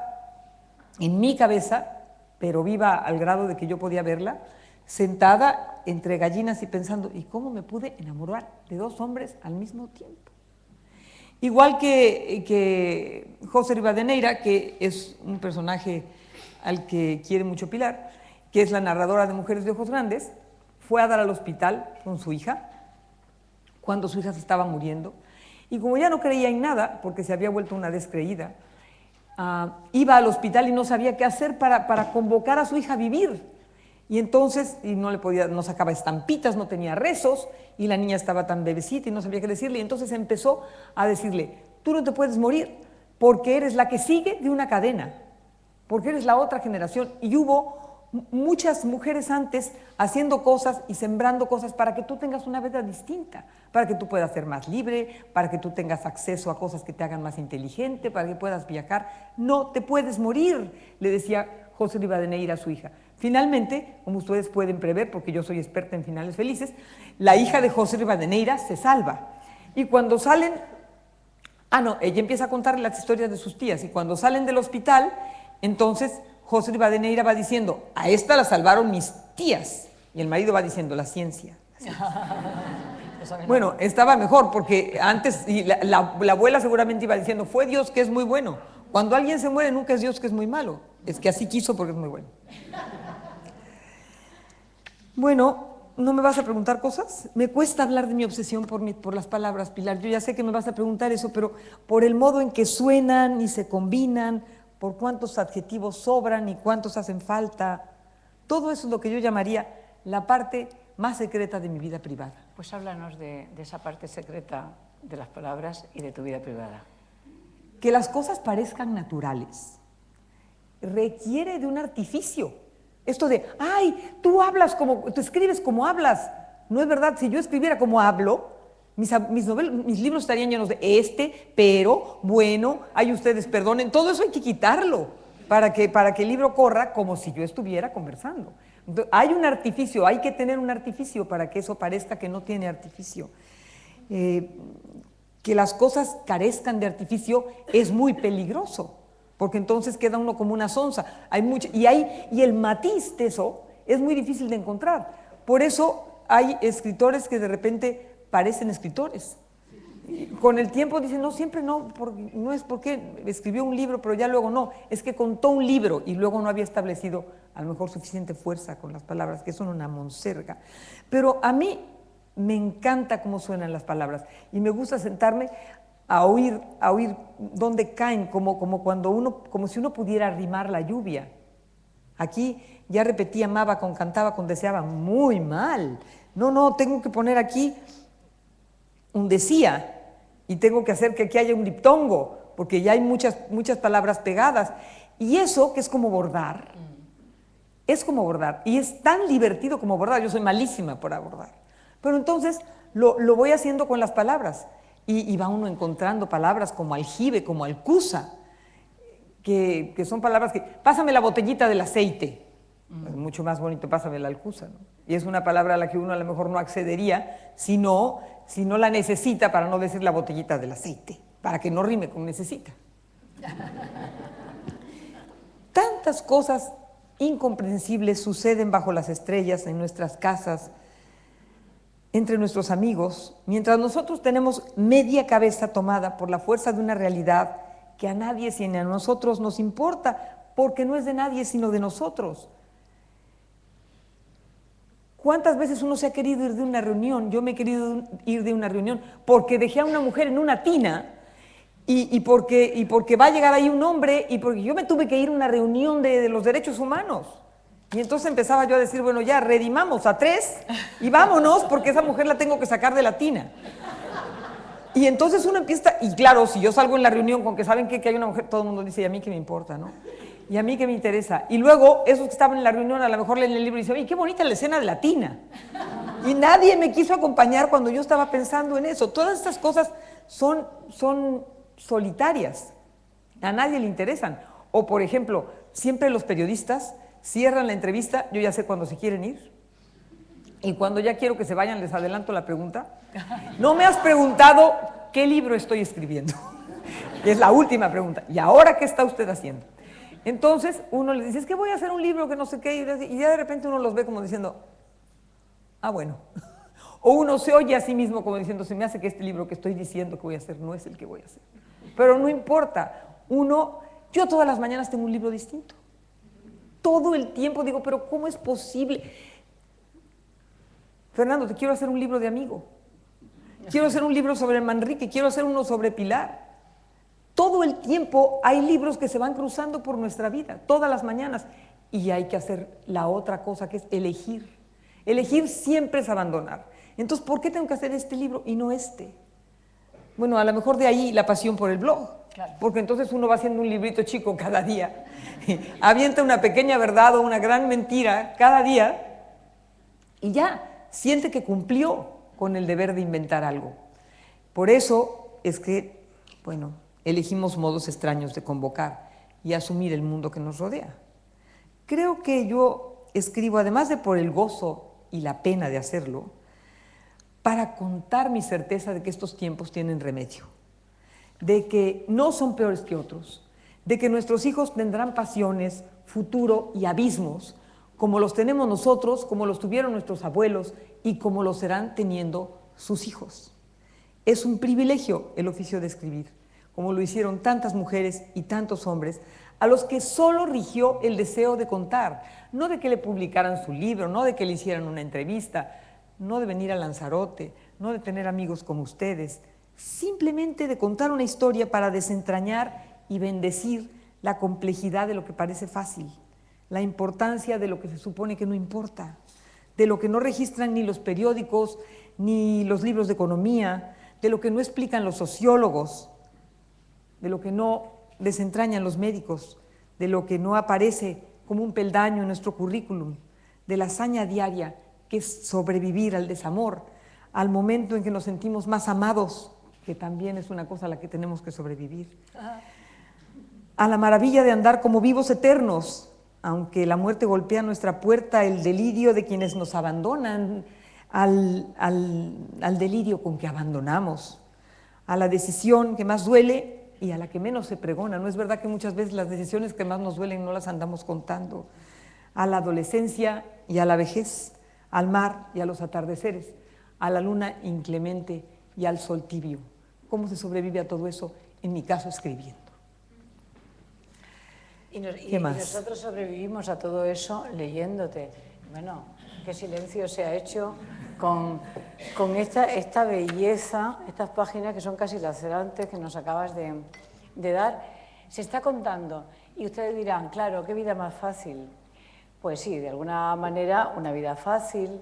en mi cabeza, pero viva al grado de que yo podía verla, sentada entre gallinas y pensando, ¿y cómo me pude enamorar de dos hombres al mismo tiempo? Igual que José Rivadeneira, que es un personaje al que quiere mucho Pilar, que es la narradora de Mujeres de Ojos Grandes, fue a dar al hospital con su hija, cuando su hija se estaba muriendo, y como ya no creía en nada, porque se había vuelto una descreída, iba al hospital y no sabía qué hacer para convocar a su hija a vivir. Y entonces, no sacaba estampitas, no tenía rezos, y la niña estaba tan bebecita y no sabía qué decirle, y entonces empezó a decirle, tú no te puedes morir, porque eres la que sigue de una cadena, porque eres la otra generación. Y hubo muchas mujeres antes haciendo cosas y sembrando cosas para que tú tengas una vida distinta, para que tú puedas ser más libre, para que tú tengas acceso a cosas que te hagan más inteligente, para que puedas viajar. No te puedes morir, le decía José Rivadeneira a su hija. Finalmente, como ustedes pueden prever, porque yo soy experta en finales felices, la hija de José Rivadeneira se salva. Y cuando salen, ella empieza a contarle las historias de sus tías, y cuando salen del hospital, entonces José Rivadeneira va diciendo, a esta la salvaron mis tías, y el marido va diciendo, la ciencia. Bueno, estaba mejor, porque antes, y la abuela seguramente iba diciendo, fue Dios que es muy bueno. Cuando alguien se muere, nunca es Dios que es muy malo, es que así quiso porque es muy bueno. Bueno, ¿no me vas a preguntar cosas? Me cuesta hablar de mi obsesión por las palabras, Pilar. Yo ya sé que me vas a preguntar eso, pero por el modo en que suenan y se combinan, por cuántos adjetivos sobran y cuántos hacen falta. Todo eso es lo que yo llamaría la parte más secreta de mi vida privada. Pues háblanos de esa parte secreta de las palabras y de tu vida privada. Que las cosas parezcan naturales requiere de un artificio. Esto de, tú escribes como hablas. No es verdad, si yo escribiera como hablo, mis libros estarían llenos de pero, bueno, ustedes perdonen, todo eso hay que quitarlo para que el libro corra como si yo estuviera conversando. Entonces, hay un artificio, hay que tener un artificio para que eso parezca que no tiene artificio. Que las cosas carezcan de artificio es muy peligroso, porque entonces queda uno como una sonza. Y el matiz de eso es muy difícil de encontrar. Por eso hay escritores que de repente parecen escritores. Con el tiempo dicen, no, siempre no, no es porque escribió un libro, pero ya luego no, es que contó un libro y luego no había establecido a lo mejor suficiente fuerza con las palabras, que son una monserga. Pero a mí me encanta cómo suenan las palabras y me gusta sentarme a oír dónde caen, como si uno pudiera rimar la lluvia. Aquí ya repetí amaba con cantaba con deseaba, muy mal. No, tengo que poner aquí un decía y tengo que hacer que aquí haya un diptongo, porque ya hay muchas palabras pegadas. Y eso, que es como bordar, y es tan divertido como bordar. Yo soy malísima por bordar, pero entonces lo voy haciendo con las palabras y va uno encontrando palabras como aljibe, como alcusa, que son palabras que, pásame la botellita del aceite, es mucho más bonito, pásame la alcusa, ¿no? Y es una palabra a la que uno a lo mejor no accedería si no la necesita, para no decir la botellita del aceite, para que no rime con necesita. Tantas cosas incomprensibles suceden bajo las estrellas, en nuestras casas, entre nuestros amigos, mientras nosotros tenemos media cabeza tomada por la fuerza de una realidad que a nadie sino a nosotros nos importa, porque no es de nadie sino de nosotros. ¿Cuántas veces uno se ha querido ir de una reunión? Yo me he querido ir de una reunión porque dejé a una mujer en una tina y porque va a llegar ahí un hombre y porque yo me tuve que ir a una reunión de los derechos humanos. Y entonces empezaba yo a decir, bueno, ya redimamos a 3 y vámonos porque esa mujer la tengo que sacar de la tina. Y entonces uno empieza, y claro, si yo salgo en la reunión con que saben que hay una mujer, todo el mundo dice, ¿y a mí qué me importa, no? ¿Y a mí qué me interesa? Y luego, esos que estaban en la reunión, a lo mejor leen el libro y dicen, oye, qué bonita la escena de la tina. Y nadie me quiso acompañar cuando yo estaba pensando en eso. Todas estas cosas son solitarias, a nadie le interesan. O, por ejemplo, siempre los periodistas cierran la entrevista, yo ya sé cuándo se quieren ir, y cuando ya quiero que se vayan les adelanto la pregunta. No me has preguntado qué libro estoy escribiendo. Es la última pregunta. ¿Y ahora qué está usted haciendo? Entonces uno les dice, es que voy a hacer un libro que no sé qué, y ya de repente uno los ve como diciendo, ah, bueno. O uno se oye a sí mismo como diciendo, se me hace que este libro que estoy diciendo que voy a hacer no es el que voy a hacer. Pero no importa, yo todas las mañanas tengo un libro distinto. Todo el tiempo digo, pero ¿cómo es posible? Fernando, te quiero hacer un libro de amigo. Quiero hacer un libro sobre Manrique, quiero hacer uno sobre Pilar. Todo el tiempo hay libros que se van cruzando por nuestra vida, todas las mañanas. Y hay que hacer la otra cosa, que es elegir. Elegir siempre es abandonar. Entonces, ¿por qué tengo que hacer este libro y no este? Bueno, a lo mejor de ahí la pasión por el blog. Claro. Porque entonces uno va haciendo un librito chico cada día. Avienta una pequeña verdad o una gran mentira cada día y ya siente que cumplió con el deber de inventar algo. Por eso es que, bueno, elegimos modos extraños de convocar y asumir el mundo que nos rodea. Creo que yo escribo, además de por el gozo y la pena de hacerlo, para contar mi certeza de que estos tiempos tienen remedio, de que no son peores que otros, de que nuestros hijos tendrán pasiones, futuro y abismos, como los tenemos nosotros, como los tuvieron nuestros abuelos y como los serán teniendo sus hijos. Es un privilegio el oficio de escribir, como lo hicieron tantas mujeres y tantos hombres, a los que solo rigió el deseo de contar, no de que le publicaran su libro, no de que le hicieran una entrevista, no de venir a Lanzarote, no de tener amigos como ustedes, simplemente de contar una historia para desentrañar y bendecir la complejidad de lo que parece fácil, la importancia de lo que se supone que no importa, de lo que no registran ni los periódicos, ni los libros de economía, de lo que no explican los sociólogos, de lo que no desentrañan los médicos, de lo que no aparece como un peldaño en nuestro currículum, de la hazaña diaria que es sobrevivir al desamor, al momento en que nos sentimos más amados, que también es una cosa a la que tenemos que sobrevivir, a la maravilla de andar como vivos eternos, aunque la muerte golpea nuestra puerta, el delirio de quienes nos abandonan, al delirio con que abandonamos, a la decisión que más duele y a la que menos se pregona. ¿No es verdad que muchas veces las decisiones que más nos duelen no las andamos contando? A la adolescencia y a la vejez, al mar y a los atardeceres, a la luna inclemente y al sol tibio. ¿Cómo se sobrevive a todo eso? En mi caso, escribiendo. ¿Qué más? Y nosotros sobrevivimos a todo eso leyéndote. Bueno, qué silencio se ha hecho con esta belleza, estas páginas que son casi lacerantes que nos acabas de dar. Se está contando y ustedes dirán, claro, qué vida más fácil. Pues sí, de alguna manera una vida fácil,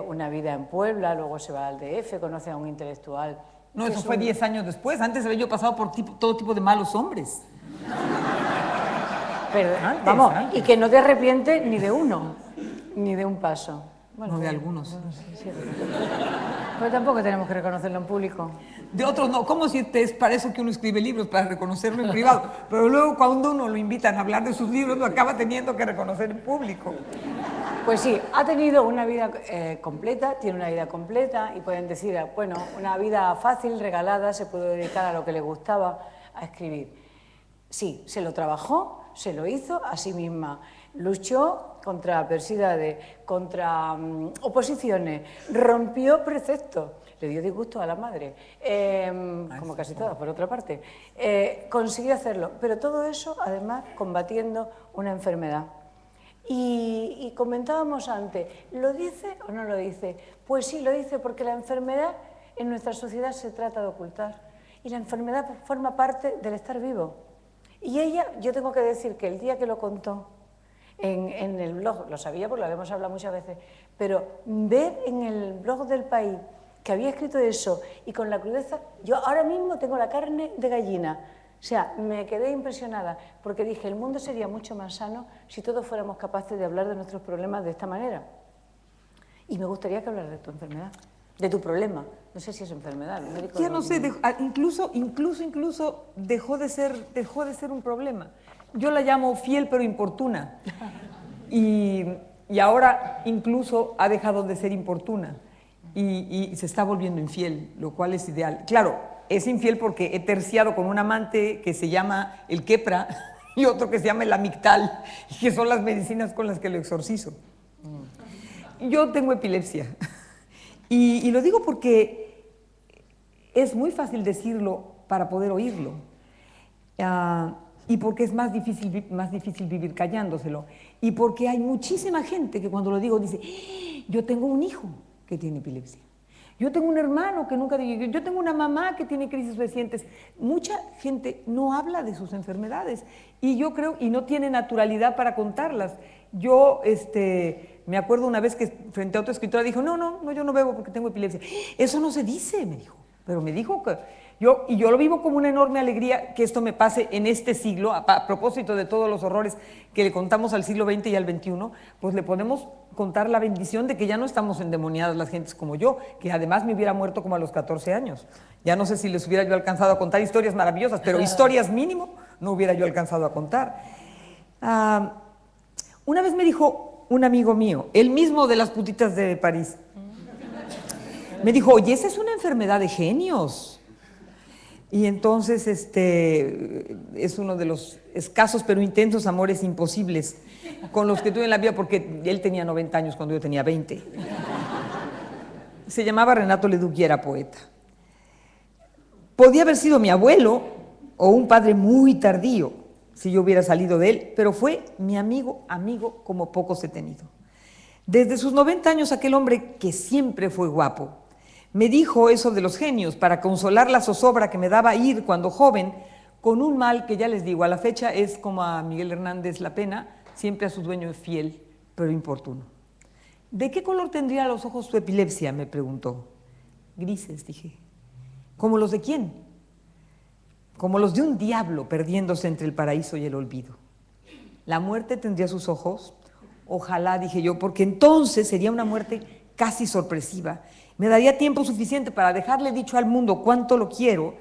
una vida en Puebla, luego se va al DF, conoce a un intelectual. No, eso fue 10 años después. Antes había yo pasado por todo tipo de malos hombres. Pero, vamos, y que no te arrepientes ni de uno, ni de un paso. Bueno, no, de algunos. Sí, pero tampoco tenemos que reconocerlo en público. De otros no. ¿Cómo si es para eso que uno escribe libros, para reconocerlo en privado? Pero luego cuando uno lo invitan a hablar de sus libros, lo acaba teniendo que reconocer en público. Pues sí, ha tenido una vida completa, tiene una vida completa y pueden decir, bueno, una vida fácil, regalada, se pudo dedicar a lo que le gustaba, a escribir. Sí, se lo trabajó, se lo hizo a sí misma, luchó contra adversidades, contra oposiciones, rompió preceptos, le dio disgusto a la madre, como casi todas, por otra parte. Consiguió hacerlo, pero todo eso, además, combatiendo una enfermedad. Y comentábamos antes, ¿lo dice o no lo dice? Pues sí, lo dice porque la enfermedad en nuestra sociedad se trata de ocultar y la enfermedad forma parte del estar vivo. Y ella, yo tengo que decir que el día que lo contó en el blog, lo sabía porque lo habíamos hablado muchas veces, pero ver en el blog del País que había escrito eso y con la crudeza, yo ahora mismo tengo la carne de gallina. O sea, me quedé impresionada porque dije, el mundo sería mucho más sano si todos fuéramos capaces de hablar de nuestros problemas de esta manera. Y me gustaría que hablaras de tu enfermedad, de tu problema. No sé si es enfermedad. Los médicos ya no sé, incluso dejó de ser un problema. Yo la llamo fiel pero importuna. Y ahora incluso ha dejado de ser importuna y se está volviendo infiel, lo cual es ideal. Claro, es infiel porque he terciado con un amante que se llama el Quepra y otro que se llama el Amictal, que son las medicinas con las que lo exorcizo. Yo tengo epilepsia y lo digo porque es muy fácil decirlo para poder oírlo y porque es más difícil vivir callándoselo y porque hay muchísima gente que cuando lo digo dice, yo tengo un hijo que tiene epilepsia. Yo tengo un hermano que nunca digo, yo tengo una mamá que tiene crisis recientes. Mucha gente no habla de sus enfermedades y yo creo, y no tiene naturalidad para contarlas. Yo me acuerdo una vez que frente a otra escritora dijo, no, yo no bebo porque tengo epilepsia. Eso no se dice, me dijo, pero me dijo que yo lo vivo como una enorme alegría que esto me pase en este siglo, a propósito de todos los horrores que le contamos al siglo XX y al XXI, pues le podemos contar la bendición de que ya no estamos endemoniadas las gentes como yo, que además me hubiera muerto como a los 14 años. Ya no sé si les hubiera yo alcanzado a contar historias maravillosas, pero historias mínimo no hubiera yo alcanzado a contar. Una vez me dijo un amigo mío, el mismo de las putitas de París, me dijo, oye, esa es una enfermedad de genios. Y entonces es uno de los escasos pero intensos amores imposibles con los que tuve en la vida, porque él tenía 90 años cuando yo tenía 20. Se llamaba Renato Leduc y era poeta. Podía haber sido mi abuelo o un padre muy tardío si yo hubiera salido de él, pero fue mi amigo como pocos he tenido. Desde sus 90 años aquel hombre que siempre fue guapo, me dijo eso de los genios para consolar la zozobra que me daba ir cuando joven con un mal que ya les digo, a la fecha es como a Miguel Hernández La Pena, siempre a su dueño fiel, pero importuno. ¿De qué color tendría los ojos su epilepsia?, me preguntó. Grises, dije. ¿Como los de quién? Como los de un diablo perdiéndose entre el paraíso y el olvido. ¿La muerte tendría sus ojos? Ojalá, dije yo, porque entonces sería una muerte casi sorpresiva. Me daría tiempo suficiente para dejarle dicho al mundo cuánto lo quiero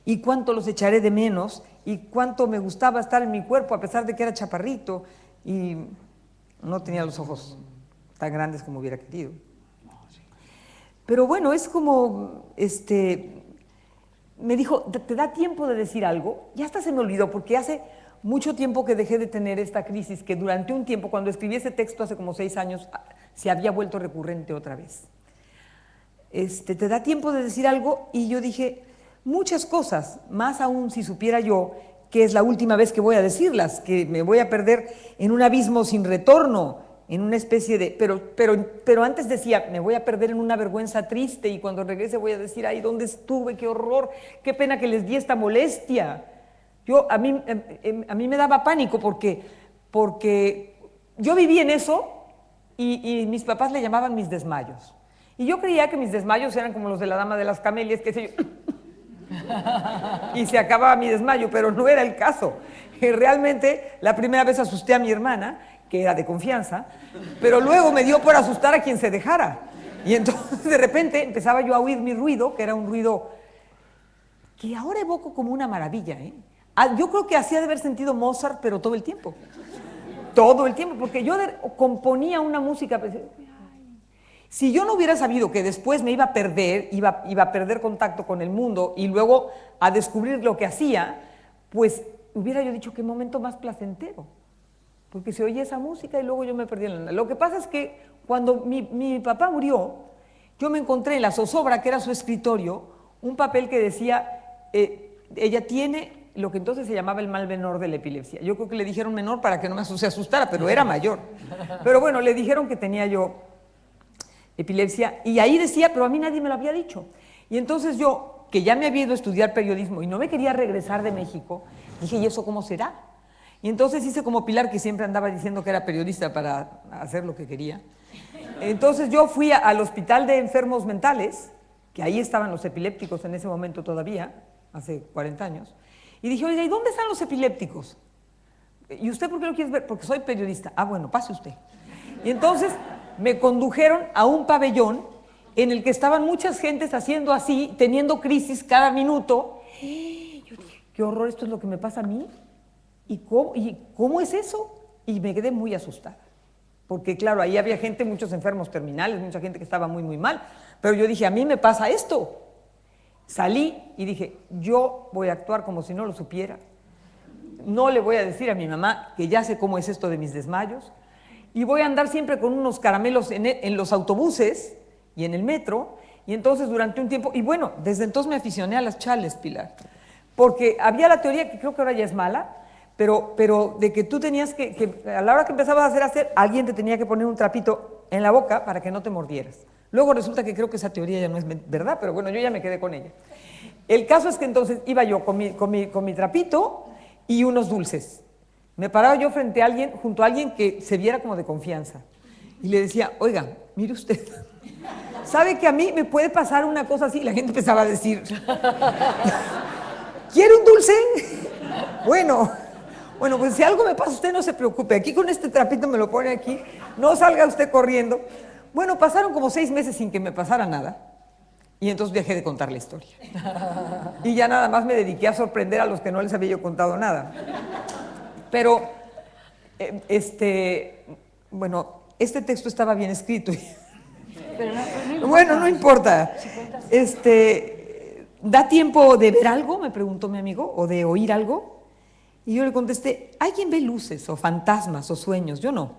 y cuánto los echaré de menos y cuánto me gustaba estar en mi cuerpo a pesar de que era chaparrito y no tenía los ojos tan grandes como hubiera querido. Pero bueno, es como, me dijo, ¿te da tiempo de decir algo? Ya hasta se me olvidó porque hace mucho tiempo que dejé de tener esta crisis que durante un tiempo, cuando escribí ese texto hace como 6 años, se había vuelto recurrente otra vez. ¿Te da tiempo de decir algo? Y yo dije, muchas cosas, más aún si supiera yo que es la última vez que voy a decirlas, que me voy a perder en un abismo sin retorno, en una especie de... Pero antes decía, me voy a perder en una vergüenza triste y cuando regrese voy a decir, ay, ¿dónde estuve? ¡Qué horror! ¡Qué pena que les di esta molestia! A mí me daba pánico porque yo viví en eso y mis papás le llamaban mis desmayos. Y yo creía que mis desmayos eran como los de la Dama de las Camelias, qué sé yo. Y se acababa mi desmayo, pero no era el caso. Realmente, la primera vez asusté a mi hermana, que era de confianza, pero luego me dio por asustar a quien se dejara. Y entonces, de repente, empezaba yo a oír mi ruido, que era un ruido que ahora evoco como una maravilla, ¿eh? Yo creo que hacía de haber sentido Mozart, pero todo el tiempo. Todo el tiempo, porque yo componía una música. Si yo no hubiera sabido que después me iba a perder, iba a perder contacto con el mundo y luego a descubrir lo que hacía, pues hubiera yo dicho qué momento más placentero. Porque se oía esa música y luego yo me perdí en la nada. Lo que pasa es que cuando mi papá murió, yo me encontré en la zozobra, que era su escritorio, un papel que decía, ella tiene lo que entonces se llamaba el mal menor de la epilepsia. Yo creo que le dijeron menor para que no se asustara, pero era mayor. Pero bueno, le dijeron que tenía yo epilepsia y ahí decía, pero a mí nadie me lo había dicho. Y entonces yo, que ya me había ido a estudiar periodismo y no me quería regresar de México, dije, ¿y eso cómo será? Y entonces hice como Pilar, que siempre andaba diciendo que era periodista para hacer lo que quería. Entonces yo fui al hospital de enfermos mentales, que ahí estaban los epilépticos en ese momento todavía, hace 40 años, y dije, oiga, ¿y dónde están los epilépticos? ¿Y usted por qué lo quiere ver? Porque soy periodista. Ah, bueno, pase usted. Y entonces me condujeron a un pabellón en el que estaban muchas gentes haciendo así, teniendo crisis cada minuto. Yo dije, qué horror, esto es lo que me pasa a mí. ¿Y cómo es eso? Y me quedé muy asustada. Porque claro, ahí había gente, muchos enfermos terminales, mucha gente que estaba muy, muy mal. Pero yo dije, a mí me pasa esto. Salí y dije, yo voy a actuar como si no lo supiera. No le voy a decir a mi mamá que ya sé cómo es esto de mis desmayos. Y voy a andar siempre con unos caramelos en los autobuses y en el metro. Y entonces durante un tiempo, y bueno, desde entonces me aficioné a las chales, Pilar. Porque había la teoría, que creo que ahora ya es mala, pero de que tú tenías que a la hora que empezabas a hacer, alguien te tenía que poner un trapito en la boca para que no te mordieras. Luego resulta que creo que esa teoría ya no es verdad, pero bueno, yo ya me quedé con ella. El caso es que entonces iba yo con mi trapito y unos dulces. Me paraba yo junto a alguien que se viera como de confianza. Y le decía, oiga, mire usted, ¿sabe que a mí me puede pasar una cosa así? Y la gente empezaba a decir, ¿quiere un dulce? Bueno, pues si algo me pasa, usted no se preocupe. Aquí con este trapito me lo pone aquí, no salga usted corriendo. Bueno, pasaron como 6 meses sin que me pasara nada. Y entonces dejé de contar la historia. Y ya nada más me dediqué a sorprender a los que no les había yo contado nada. Pero, bueno, este texto estaba bien escrito. Pero no Bueno, no importa. ¿Da tiempo de ver algo? Me preguntó mi amigo, o de oír algo. Y yo le contesté, ¿hay quien ve luces o fantasmas o sueños? Yo no.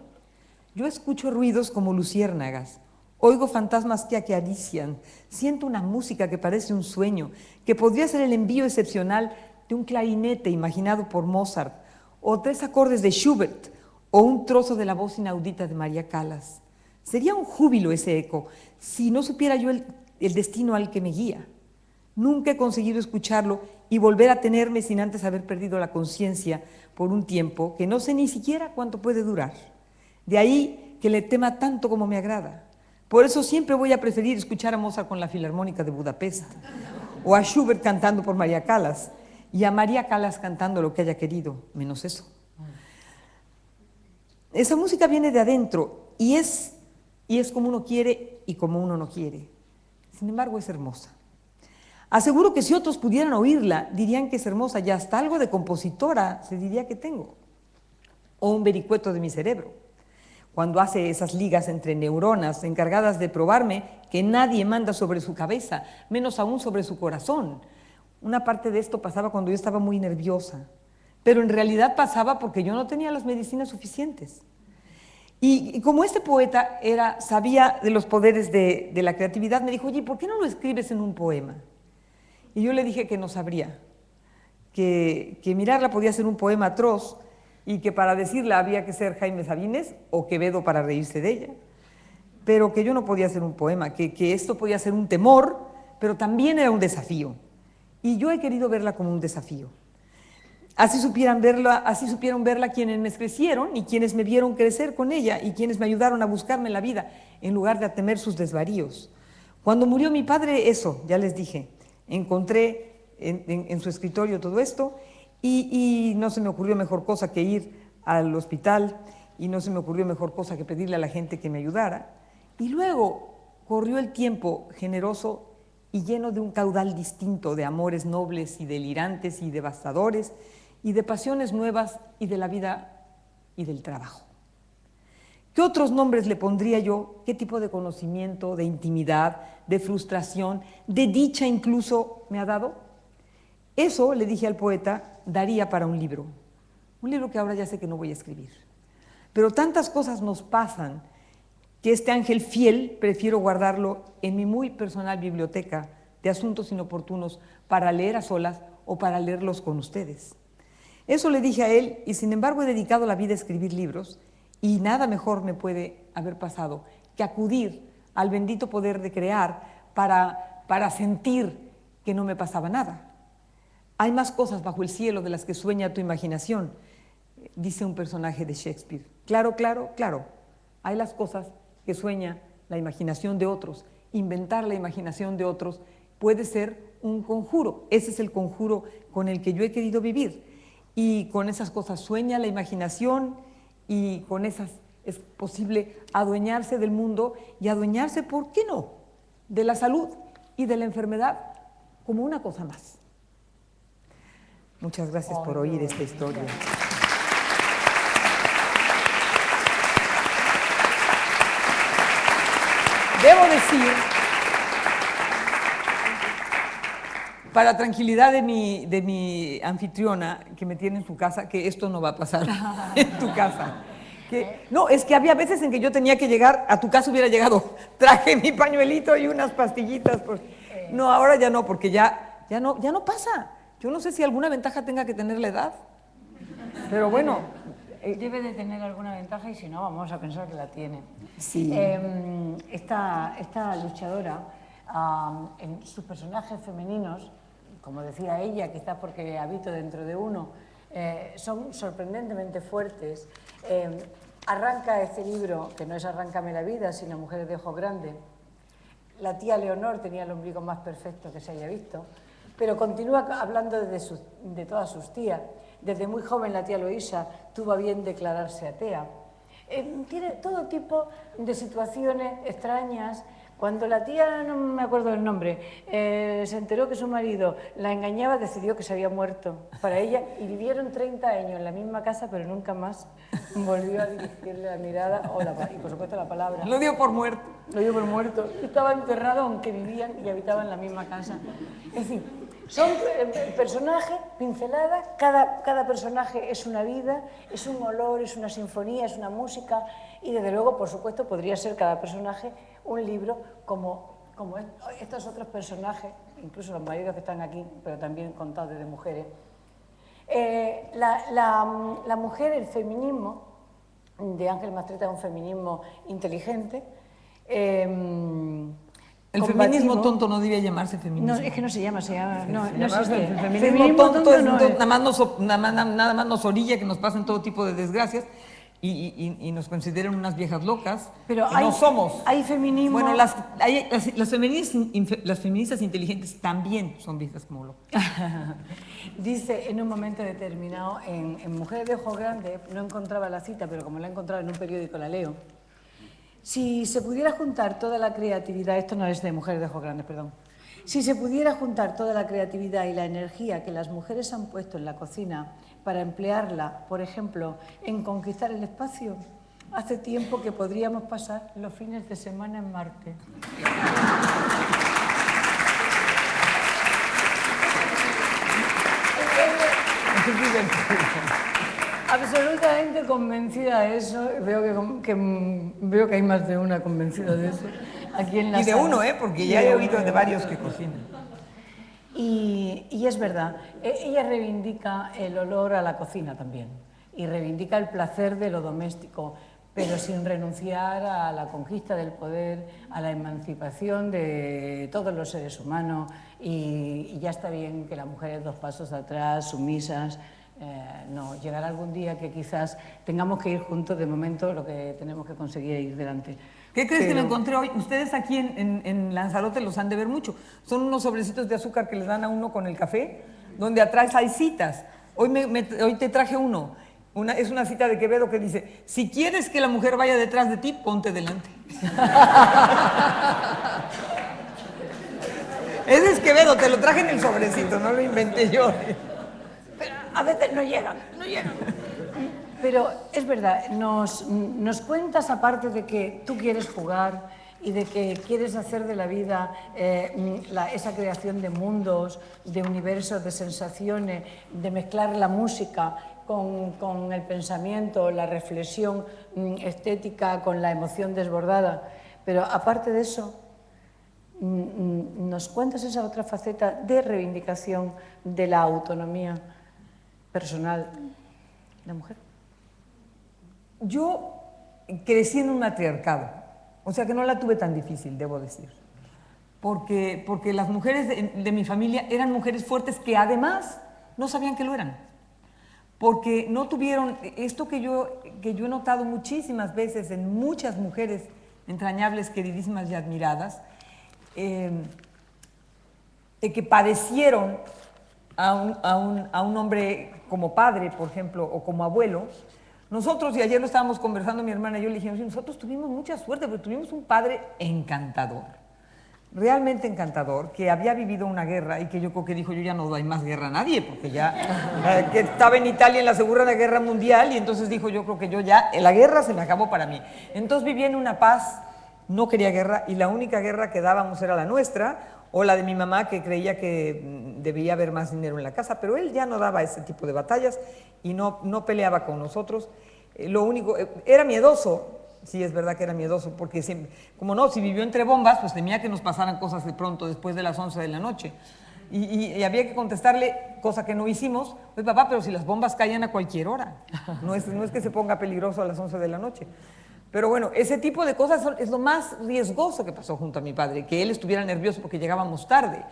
Yo escucho ruidos como luciérnagas. Oigo fantasmas que acarician, siento una música que parece un sueño, que podría ser el envío excepcional de un clarinete imaginado por Mozart, o 3 acordes de Schubert, o un trozo de la voz inaudita de María Callas. Sería un júbilo ese eco, si no supiera yo el destino al que me guía. Nunca he conseguido escucharlo y volver a tenerme sin antes haber perdido la conciencia por un tiempo que no sé ni siquiera cuánto puede durar. De ahí que le tema tanto como me agrada. Por eso siempre voy a preferir escuchar a Mozart con la Filarmónica de Budapest, o a Schubert cantando por María Callas, y a María Callas cantando lo que haya querido, menos eso. Esa música viene de adentro, y es como uno quiere y como uno no quiere. Sin embargo, es hermosa. Aseguro que si otros pudieran oírla, dirían que es hermosa, y hasta algo de compositora se diría que tengo, o un vericueto de mi cerebro. Cuando hace esas ligas entre neuronas encargadas de probarme que nadie manda sobre su cabeza, menos aún sobre su corazón. Una parte de esto pasaba cuando yo estaba muy nerviosa, pero en realidad pasaba porque yo no tenía las medicinas suficientes. Y como este poeta sabía de los poderes de la creatividad, me dijo, oye, ¿por qué no lo escribes en un poema? Y yo le dije que no sabría, que Mirarla podía ser un poema atroz, y que para decirla había que ser Jaime Sabines o Quevedo para reírse de ella, pero que yo no podía hacer un poema, que esto podía ser un temor, pero también era un desafío. Y yo he querido verla como un desafío. Así supieron verla quienes me crecieron y quienes me vieron crecer con ella y quienes me ayudaron a buscarme en la vida, en lugar de a temer sus desvaríos. Cuando murió mi padre, eso, ya les dije, encontré en su escritorio todo esto y no se me ocurrió mejor cosa que ir al hospital y no se me ocurrió mejor cosa que pedirle a la gente que me ayudara. Y luego corrió el tiempo generoso y lleno de un caudal distinto de amores nobles y delirantes y devastadores y de pasiones nuevas y de la vida y del trabajo. ¿Qué otros nombres le pondría yo? ¿Qué tipo de conocimiento, de intimidad, de frustración, de dicha incluso me ha dado? Eso, le dije al poeta, daría para un libro que ahora ya sé que no voy a escribir. Pero tantas cosas nos pasan que este ángel fiel prefiero guardarlo en mi muy personal biblioteca de asuntos inoportunos para leer a solas o para leerlos con ustedes. Eso le dije a él y sin embargo he dedicado la vida a escribir libros y nada mejor me puede haber pasado que acudir al bendito poder de crear para sentir que no me pasaba nada. Hay más cosas bajo el cielo de las que sueña tu imaginación, dice un personaje de Shakespeare. Claro, claro, claro. Hay las cosas que sueña la imaginación de otros. Inventar la imaginación de otros puede ser un conjuro. Ese es el conjuro con el que yo he querido vivir. Y con esas cosas sueña la imaginación y con esas es posible adueñarse del mundo y adueñarse, ¿por qué no?, de la salud y de la enfermedad como una cosa más. Muchas gracias por oír esta historia. Debo decir, para tranquilidad de mi anfitriona, que me tiene en su casa, que esto no va a pasar en tu casa. No, es que había veces en que yo tenía que llegar, a tu casa hubiera llegado, traje mi pañuelito y unas pastillitas. No, ahora ya no, porque ya no pasa. Yo no sé si alguna ventaja tenga que tener la edad, pero bueno. Debe de tener alguna ventaja y si no, vamos a pensar que la tiene. Sí. Esta luchadora, en sus personajes femeninos, como decía ella, quizás porque habito dentro de uno, son sorprendentemente fuertes. Arranca este libro, que no es Arráncame la vida, sino Mujeres de ojos grandes. La tía Leonor tenía el ombligo más perfecto que se haya visto, pero continúa hablando de todas sus tías. Desde muy joven la tía Loísa tuvo a bien declararse atea. Tiene todo tipo de situaciones extrañas. Cuando la tía, no me acuerdo del nombre, se enteró que su marido la engañaba, decidió que se había muerto para ella y vivieron 30 años en la misma casa, pero nunca más volvió a dirigirle la mirada y por supuesto la palabra. Lo dio por muerto. Lo dio por muerto. Estaba enterrado aunque vivían y habitaban en la misma casa. En fin. Son personajes, pinceladas, cada personaje es una vida, es un olor, es una sinfonía, es una música y desde luego, por supuesto, podría ser cada personaje un libro como estos otros personajes, incluso los maridos que están aquí, pero también contados desde mujeres. La mujer, el feminismo de Ángel Mastretta es un feminismo inteligente, el feminismo tonto no debía llamarse feminismo. No, es que no se llama, no existe. El feminismo tonto es, nada más nos orilla que nos pasen todo tipo de desgracias y nos consideran unas viejas locas. Pero no somos. Hay feminismo. Bueno, las feministas inteligentes también son viejas como locas. Dice en un momento determinado, en Mujeres de ojos grandes, no encontraba la cita, pero como la he encontrado en un periódico la leo. Si se pudiera juntar toda la creatividad, esto no es de Mujeres de ojos grandes, perdón. Si se pudiera juntar toda la creatividad y la energía que las mujeres han puesto en la cocina para emplearla, por ejemplo, en conquistar el espacio, hace tiempo que podríamos pasar los fines de semana en Marte. Absolutamente convencida de eso. Veo que hay más de una convencida de eso aquí en la sala. Y de uno, porque ya he oído de varios que cocinan. Y es verdad, ella reivindica el olor a la cocina también. y reivindica el placer de lo doméstico, pero sin renunciar a la conquista del poder, a la emancipación de todos los seres humanos, y ya está bien que las mujeres 2 pasos atrás, sumisas. No, llegará algún día que quizás tengamos que ir juntos. De momento lo que tenemos que conseguir es ir delante. ¿Qué crees que me encontré hoy? Ustedes aquí en Lanzarote los han de ver mucho. Son unos sobrecitos de azúcar que les dan a uno con el café, donde atrás hay citas. Hoy te traje uno. Es una cita de Quevedo que dice: si quieres que la mujer vaya detrás de ti, ponte delante. Ese es Quevedo, te lo traje en el sobrecito, no lo inventé yo. Pero a veces no llegan. Pero es verdad, nos cuentas, aparte de que tú quieres jugar y de que quieres hacer de la vida esa creación de mundos, de universos, de sensaciones, de mezclar la música con el pensamiento, la reflexión estética, con la emoción desbordada. Pero aparte de eso, nos cuentas esa otra faceta de reivindicación de la autonomía personal de la mujer. Yo crecí en un matriarcado, o sea que no la tuve tan difícil, debo decir, porque las mujeres de mi familia eran mujeres fuertes que además no sabían que lo eran, porque no tuvieron esto que yo he notado muchísimas veces en muchas mujeres entrañables, queridísimas y admiradas, de que padecieron a un hombre como padre, por ejemplo, o como abuelo. Nosotros, y ayer lo estábamos conversando mi hermana y yo, le dijimos: nosotros tuvimos mucha suerte, porque tuvimos un padre encantador, realmente encantador, que había vivido una guerra y que yo creo que dijo: yo ya no doy más guerra a nadie, porque ya que estaba en Italia en la Segunda Guerra Mundial, y entonces dijo: yo creo que yo ya, la guerra se me acabó para mí. Entonces vivía en una paz, no quería guerra, y la única guerra que dábamos era la nuestra, o la de mi mamá, que creía que debía haber más dinero en la casa, pero él ya no daba ese tipo de batallas y no peleaba con nosotros. Lo único, era miedoso, sí es verdad que era miedoso, porque si vivió entre bombas, pues temía que nos pasaran cosas de pronto después de las 11 de la noche. Y había que contestarle, cosa que no hicimos: pues papá, pero si las bombas caían a cualquier hora, no es que se ponga peligroso a las 11 de la noche. Pero bueno, ese tipo de cosas es lo más riesgoso que pasó junto a mi padre, que él estuviera nervioso porque llegábamos tarde.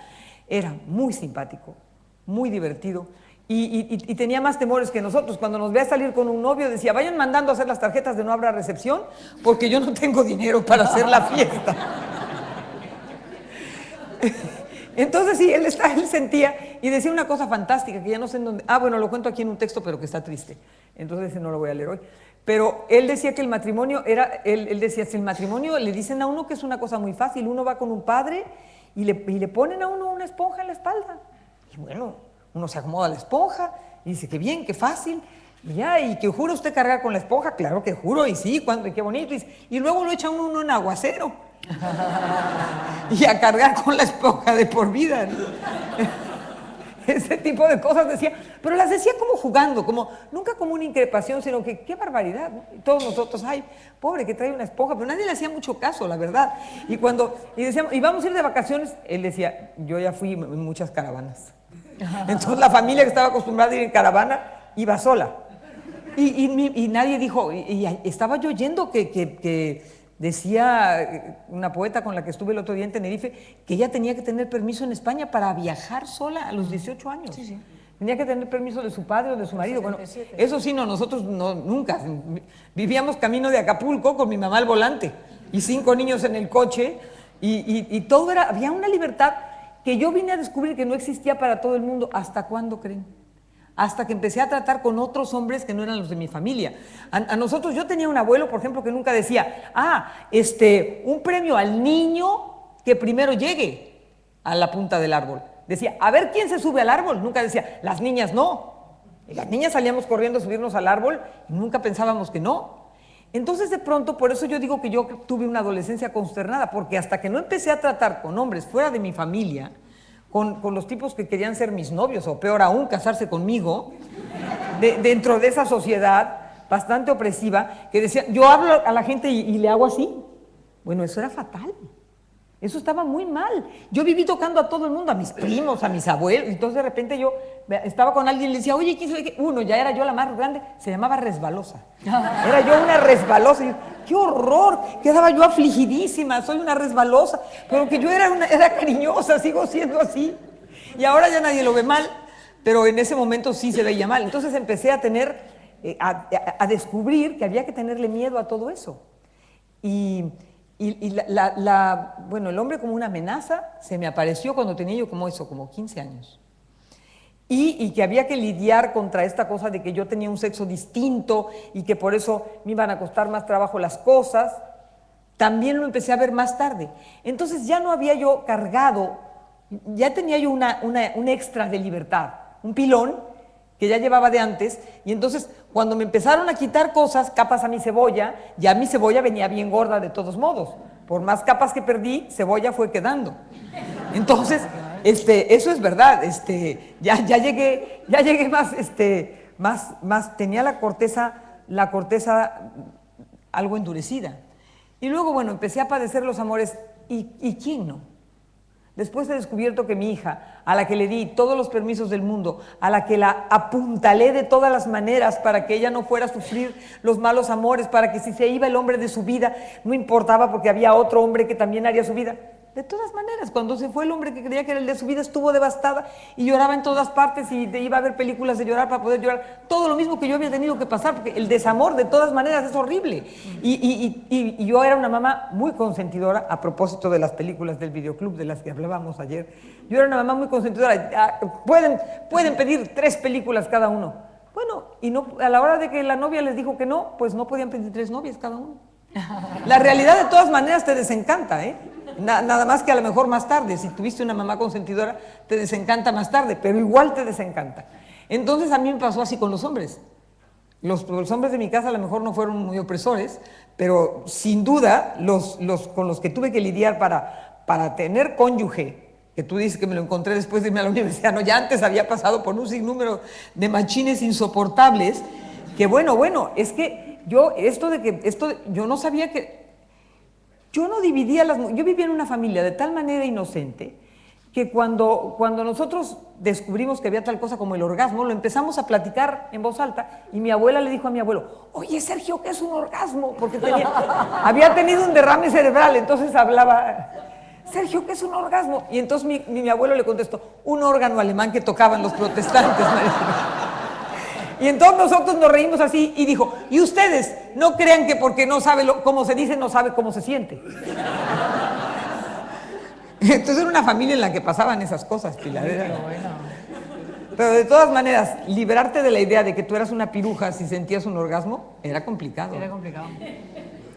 Era muy simpático, muy divertido, y tenía más temores que nosotros. Cuando nos veía salir con un novio decía: vayan mandando a hacer las tarjetas de no habrá recepción, porque yo no tengo dinero para hacer la fiesta. Entonces sí, él sentía, y decía una cosa fantástica que ya no sé en dónde. Bueno, lo cuento aquí en un texto, pero que está triste, entonces ese no lo voy a leer hoy. Pero él decía que el matrimonio él decía: si el matrimonio le dicen a uno que es una cosa muy fácil, uno va con un padre y le ponen a uno una esponja en la espalda, y bueno, uno se acomoda la esponja y dice: qué bien, qué fácil, y que jura usted cargar con la esponja. Claro que juro, y sí, qué bonito, y luego lo echa uno en aguacero y a cargar con la esponja de por vida, ¿no? Ese tipo de cosas decía, pero las decía como jugando, nunca como una increpación, sino que qué barbaridad, ¿no? Y todos nosotros: ay, pobre que trae una esponja, pero nadie le hacía mucho caso, la verdad. Y decíamos: y vamos a ir de vacaciones, él decía: yo ya fui en muchas caravanas. Entonces la familia que estaba acostumbrada a ir en caravana iba sola. Y nadie dijo, y estaba yo oyendo que decía una poeta con la que estuve el otro día en Tenerife, que ella tenía que tener permiso en España para viajar sola a los 18 años. Sí, sí. Tenía que tener permiso de su padre o de su marido. 67. Bueno, eso sí, nosotros nunca. Vivíamos camino de Acapulco con mi mamá al volante y 5 niños en el coche, y todo había una libertad que yo vine a descubrir que no existía para todo el mundo. ¿Hasta cuándo creen? Hasta que empecé a tratar con otros hombres que no eran los de mi familia. A nosotros, yo tenía un abuelo, por ejemplo, que nunca decía: un premio al niño que primero llegue a la punta del árbol. Decía: a ver quién se sube al árbol. Nunca decía: las niñas no. Y las niñas salíamos corriendo a subirnos al árbol y nunca pensábamos que no. Entonces, de pronto, por eso yo digo que yo tuve una adolescencia consternada, porque hasta que no empecé a tratar con hombres fuera de mi familia, con los tipos que querían ser mis novios, o peor aún, casarse conmigo, dentro de esa sociedad bastante opresiva, que decía: yo hablo a la gente y le hago así. Bueno, eso era fatal. Eso estaba muy mal. Yo viví tocando a todo el mundo, a mis primos, a mis abuelos. Entonces de repente yo estaba con alguien y le decía, oye, ¿quién soy? Uno, ya era yo la más grande, se llamaba resbalosa. Era yo una resbalosa. Y yo, ¡qué horror! Quedaba yo afligidísima, soy una resbalosa. Pero que yo era cariñosa, sigo siendo así. Y ahora ya nadie lo ve mal, pero en ese momento sí se veía mal. Entonces empecé a a descubrir que había que tenerle miedo a todo eso. Bueno, el hombre como una amenaza se me apareció cuando tenía yo como 15 años. Y que había que lidiar contra esta cosa de que yo tenía un sexo distinto y que por eso me iban a costar más trabajo las cosas. También lo empecé a ver más tarde. Entonces ya no había yo cargado, ya tenía yo un extra de libertad, un pilón que ya llevaba de antes, y entonces cuando me empezaron a quitar cosas, capas a mi cebolla, ya mi cebolla venía bien gorda de todos modos. Por más capas que perdí, cebolla fue quedando. Entonces, eso es verdad, ya llegué más, tenía la corteza algo endurecida. Y luego, bueno, empecé a padecer los amores, ¿y quién no? Después he descubierto que mi hija, a la que le di todos los permisos del mundo, a la que la apuntalé de todas las maneras para que ella no fuera a sufrir los malos amores, para que si se iba el hombre de su vida, no importaba porque había otro hombre que también haría su vida. De todas maneras, cuando se fue el hombre que creía que era el de su vida, estuvo devastada y lloraba en todas partes y iba a ver películas de llorar para poder llorar. Todo lo mismo que yo había tenido que pasar, porque el desamor de todas maneras es horrible. Y yo era una mamá muy consentidora, a propósito de las películas del videoclub de las que hablábamos ayer. Yo era una mamá muy consentidora. Pueden pedir 3 películas cada uno. Bueno, y no, a la hora de que la novia les dijo que no, pues no podían pedir 3 novias cada uno. La realidad de todas maneras te desencanta, ¿eh? Nada más que a lo mejor más tarde, si tuviste una mamá consentidora, te desencanta más tarde, pero igual te desencanta. Entonces a mí me pasó así con los hombres. Los hombres de mi casa a lo mejor no fueron muy opresores, pero sin duda los con los que tuve que lidiar para tener cónyuge, que tú dices que me lo encontré después de irme a la universidad, no, ya antes había pasado por un sinnúmero de machines insoportables, que bueno, es que yo no sabía que... Yo no dividía yo vivía en una familia de tal manera inocente que cuando nosotros descubrimos que había tal cosa como el orgasmo, lo empezamos a platicar en voz alta y mi abuela le dijo a mi abuelo, oye Sergio, ¿qué es un orgasmo? Porque había tenido un derrame cerebral, entonces hablaba, Sergio, ¿qué es un orgasmo? Y entonces mi abuelo le contestó, un órgano alemán que tocaban los protestantes. Y entonces nosotros nos reímos así y dijo, y ustedes no crean que porque no sabe cómo se dice, no sabe cómo se siente. Entonces era una familia en la que pasaban esas cosas, Pilar. Pero de todas maneras, liberarte de la idea de que tú eras una piruja si sentías un orgasmo, era complicado. Era complicado.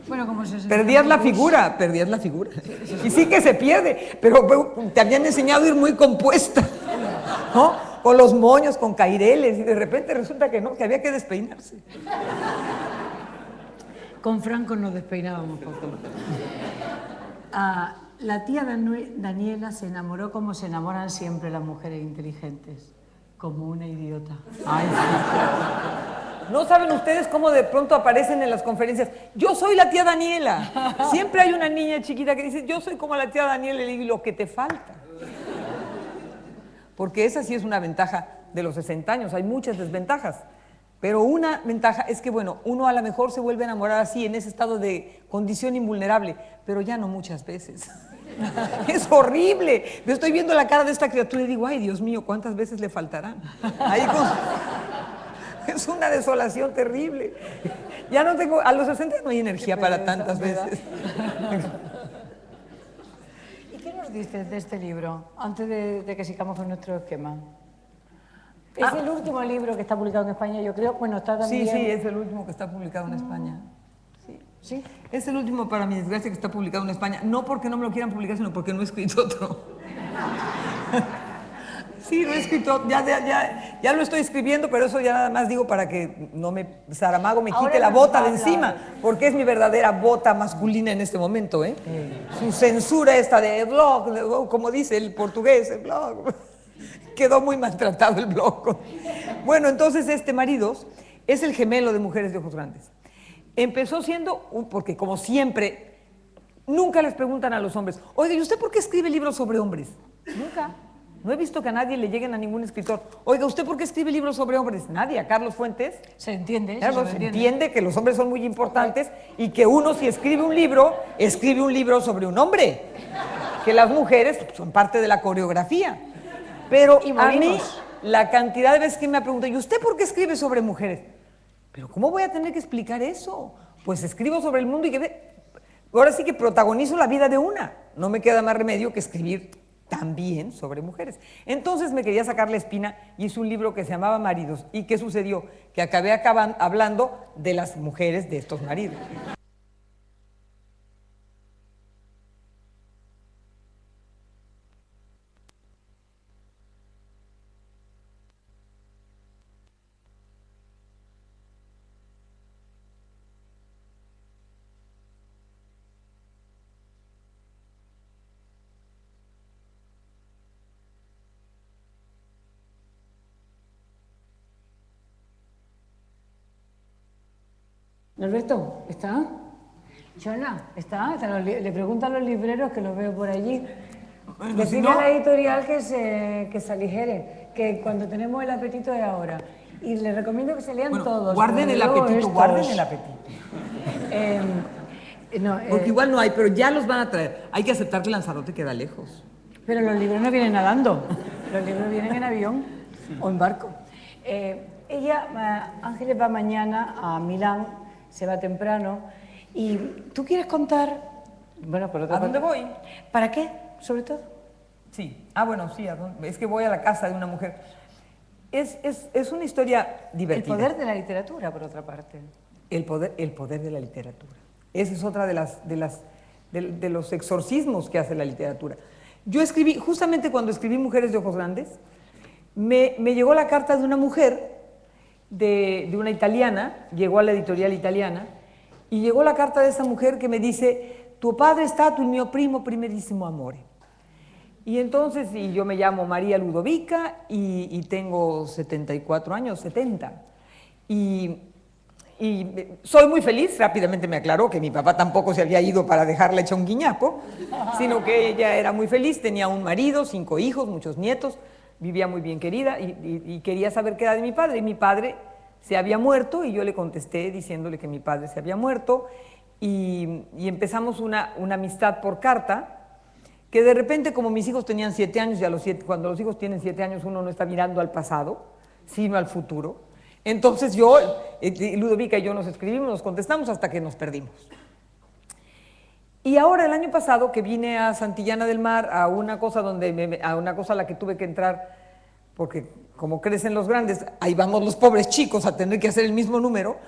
Bueno, como se perdías la figura. Y sí que se pierde, pero te habían enseñado a ir muy compuesta, ¿no? Con los moños, con caireles, y de repente resulta que no, que había que despeinarse. Con Franco nos despeinábamos poco. La tía Daniela se enamoró como se enamoran siempre las mujeres inteligentes, como una idiota. Ay, sí. No saben ustedes cómo de pronto aparecen en las conferencias. Yo soy la tía Daniela. Siempre hay una niña chiquita que dice, yo soy como la tía Daniela, y le digo, lo que te falta. Porque esa sí es una ventaja de los 60 años, hay muchas desventajas. Pero una ventaja es que, bueno, uno a lo mejor se vuelve a enamorar así, en ese estado de condición invulnerable, pero ya no muchas veces. Es horrible. Yo estoy viendo la cara de esta criatura y digo, ay, Dios mío, ¿cuántas veces le faltarán? Es una desolación terrible. Ya no tengo, a los 60 no hay energía para tantas veces. ¿Y qué nos dices de este libro, antes de que sigamos con nuestro esquema? Es el último libro que está publicado en España, yo creo. Bueno, está también... Sí, es el último que está publicado en España. Sí. Es el último, para mi desgracia, que está publicado en España. No porque no me lo quieran publicar, sino porque no he escrito otro. Sí, lo he escrito, ya lo estoy escribiendo, pero eso ya nada más digo para que Saramago me quite la bota de encima, porque es mi verdadera bota masculina en este momento, ¿eh? Su censura esta de blog, como dice el portugués, el blog. Quedó muy maltratado el blog. Bueno, entonces Maridos es el gemelo de Mujeres de Ojos Grandes. Empezó siendo, porque como siempre, Nunca les preguntan a los hombres, oiga, ¿y usted por qué escribe libros sobre hombres? Nunca. No he visto que a nadie le lleguen a ningún escritor. Oiga, ¿usted por qué escribe libros sobre hombres? Nadie. A Carlos Fuentes. Se entiende. Claro, se se entiende que los hombres son muy importantes y que uno, si escribe un libro sobre un hombre. Que las mujeres son parte de la coreografía. Pero Y a mí, morimos. la cantidad de veces que me preguntan, ¿y usted por qué escribe sobre mujeres? Pero ¿cómo voy a tener que explicar eso? Pues escribo sobre el mundo y ahora sí que protagonizo la vida de una. No me queda más remedio que escribir también sobre mujeres. Entonces me quería sacar la espina y hice un libro que se llamaba Maridos. ¿Y qué sucedió? Que acabé hablando de las mujeres de estos maridos. Norberto, ¿está? Chona, ¿está? Le preguntan a los libreros que los veo por allí. Bueno, Decirle si no- a la editorial que se aligere, que cuando tenemos el apetito es ahora. Y les recomiendo que se lean Bueno, todos. guarden porque el luego apetito, estos, guarden el apetito. no, Porque igual no hay, pero ya los van a traer. Hay que aceptar que Lanzarote queda lejos. pero los libros no vienen nadando, los libros vienen en avión o en barco. Ángeles va mañana a Milán, se va temprano. ¿Y tú quieres contar? Bueno, por otra ¿A dónde parte, voy? ¿Para qué, sobre todo? Sí. Ah, bueno, sí. Es que voy a la casa de una mujer. Es una historia El divertida. poder de la literatura, por otra parte. El poder de la literatura. Esa es otra de los exorcismos que hace la literatura. Yo escribí, justamente cuando escribí Mujeres de Ojos Grandes, me llegó la carta de una mujer, de una italiana, llegó a la editorial italiana, y llegó la carta de esa mujer que me dice, tu padre è stato il mio primo primerissimo amore. Y entonces, y yo me llamo María Ludovica y tengo 74 años, 70. Y soy muy feliz, rápidamente me aclaró que mi papá tampoco se había ido para dejarla hecha un guiñapo, sino que ella era muy feliz, tenía un marido, 5 hijos, muchos nietos, vivía muy bien querida y quería saber qué era de mi padre. Y mi padre se había muerto y yo le contesté diciéndole que mi padre se había muerto y empezamos una amistad por carta, que de repente, como mis hijos tenían 7 años, y cuando los hijos tienen 7 años uno no está mirando al pasado, sino al futuro. Entonces Ludovica y yo nos escribimos, nos contestamos hasta que nos perdimos. Y ahora el año pasado que vine a Santillana del Mar a una cosa a la que tuve que entrar, porque como crecen los grandes, ahí vamos los pobres chicos a tener que hacer el mismo número.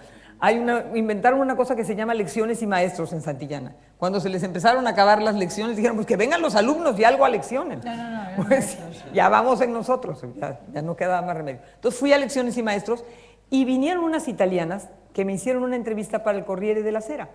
Inventaron una cosa que se llama lecciones y maestros en Santillana. Cuando se les empezaron a acabar las lecciones, dijeron, pues que vengan los alumnos y algo a lecciones. No, Pues ya vamos en nosotros, ya no quedaba más remedio. Entonces fui a lecciones y maestros y vinieron unas italianas que me hicieron una entrevista para el Corriere della Sera.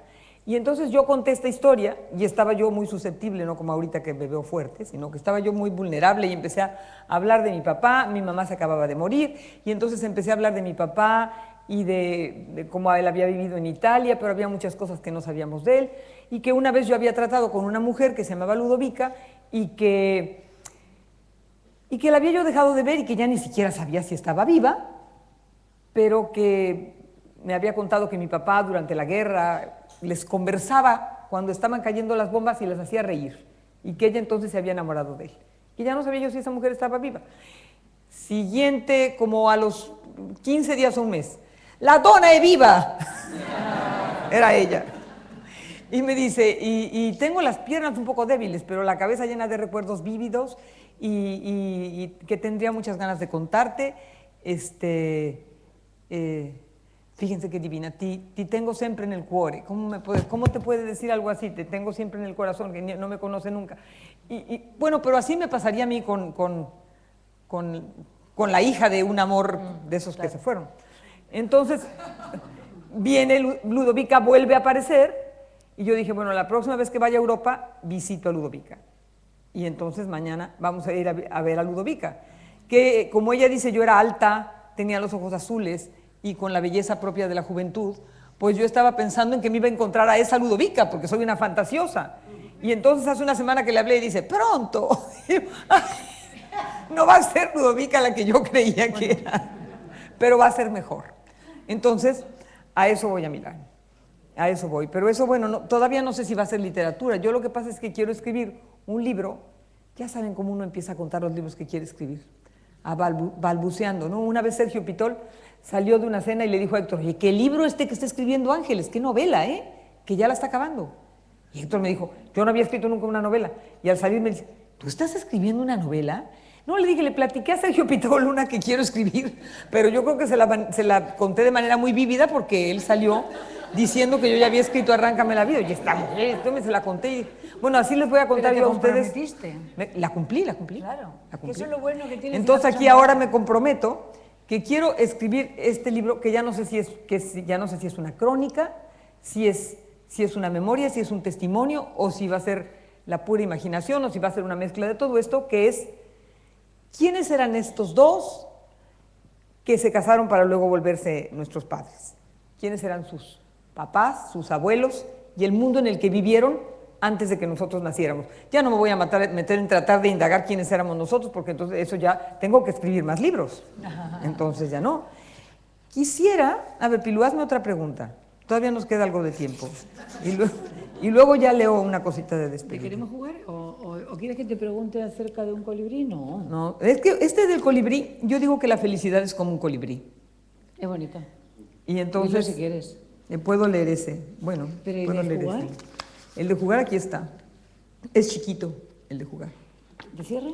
Y entonces yo conté esta historia y estaba yo muy susceptible, no como ahorita que me veo fuerte, sino que estaba yo muy vulnerable y empecé a hablar de mi papá. Mi mamá se acababa de morir y entonces empecé a hablar de mi papá y de cómo él había vivido en Italia, pero había muchas cosas que no sabíamos de él, y que una vez yo había tratado con una mujer que se llamaba Ludovica y que la había yo dejado de ver y que ya ni siquiera sabía si estaba viva, pero que me había contado que mi papá durante la guerra les conversaba cuando estaban cayendo las bombas y les hacía reír, y que ella entonces se había enamorado de él, y ya no sabía yo si esa mujer estaba viva. Siguiente, como a los 15 días o un mes, ¡la dona è viva! Era ella. Y me dice, y tengo las piernas un poco débiles, pero la cabeza llena de recuerdos vívidos y que tendría muchas ganas de contarte. Fíjense qué divina, ti tengo siempre en el cuore. ¿Cómo te puede decir algo así? Te tengo siempre en el corazón, que no me conoce nunca. Bueno, pero así me pasaría a mí con la hija de un amor de esos que se fueron. Entonces, viene Ludovica, vuelve a aparecer, y yo dije, bueno, la próxima vez que vaya a Europa, visito a Ludovica. Y entonces mañana vamos a ir a ver a Ludovica, que como ella dice, yo era alta, tenía los ojos azules, y con la belleza propia de la juventud, pues yo estaba pensando en que me iba a encontrar a esa Ludovica, porque soy una fantasiosa. Y entonces hace una semana que le hablé y dice, pronto. No va a ser Ludovica la que yo creía que era, pero va a ser mejor. Entonces, a eso voy a Milán. A eso voy. Pero eso, bueno, todavía no sé si va a ser literatura. Yo lo que pasa es que quiero escribir un libro. Ya saben cómo uno empieza a contar los libros que quiere escribir. Balbuceando, ¿no? Una vez Sergio Pitol salió de una cena y le dijo a Héctor, oye, ¿qué libro que está escribiendo Ángeles? ¿Qué novela, que ya la está acabando? Y Héctor me dijo, yo no había escrito nunca una novela. Y al salir me dice, ¿tú estás escribiendo una novela? No, le dije, le platiqué a Sergio Pitol una que quiero escribir, pero yo creo que se la conté de manera muy vívida porque él salió diciendo que yo ya había escrito Arráncame la vida. Y esta mujer, se la conté. Y, bueno, así les voy a contar yo a ustedes. La cumplí. Claro, la cumplí. eso es lo bueno que tiene. Entonces aquí ahora me comprometo que quiero escribir este libro que ya no sé si es una crónica, si es una memoria, si es un testimonio o si va a ser la pura imaginación o si va a ser una mezcla de todo esto, que es ¿quiénes eran estos dos que se casaron para luego volverse nuestros padres? ¿Quiénes eran sus papás, sus abuelos y el mundo en el que vivieron antes de que nosotros naciéramos? Ya no me voy a meter en tratar de indagar quiénes éramos nosotros, porque entonces eso ya tengo que escribir más libros. Entonces ya no. Quisiera, a ver, Pilú, hazme otra pregunta. Todavía nos queda algo de tiempo. Y luego ya leo una cosita de despedida. ¿Te queremos jugar? ¿O quieres que te pregunte acerca de un colibrí? No. No, es que este del colibrí, yo digo que la felicidad es como un colibrí. Es bonito. Y entonces, si quieres. Puedo leer ese. Bueno, ¿Pero puedo el de leer jugar? ese. El de jugar aquí está. Es chiquito el de jugar. ¿De cierre?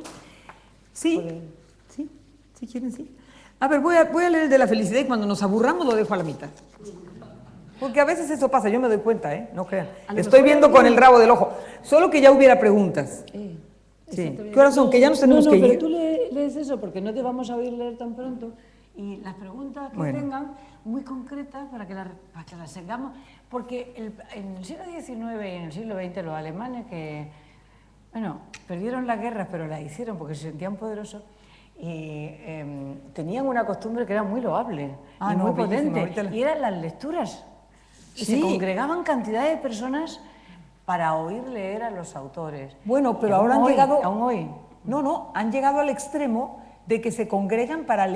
Sí, Joder. sí, si quieren, sí. A ver, voy a leer el de la felicidad y cuando nos aburramos lo dejo a la mitad. Porque a veces eso pasa, yo me doy cuenta, no crean. Estoy viendo con el rabo del ojo. Solo que ya hubiera preguntas. Sí. ¿Qué horas son? Que ya nos tenemos que ir. Pero tú lees eso porque no te vamos a oír leer tan pronto. Y las preguntas que tengan, muy concretas, para que las sigamos. Porque en el siglo XIX y en el siglo XX los alemanes que, bueno, perdieron las guerras, pero las hicieron porque se sentían poderosos y tenían una costumbre que era muy loable y muy potente. Y eran las lecturas. Y se congregaban cantidades de personas para oír leer a los autores. Bueno, pero ahora han llegado... Aún hoy. No, han llegado al extremo de que se congregan para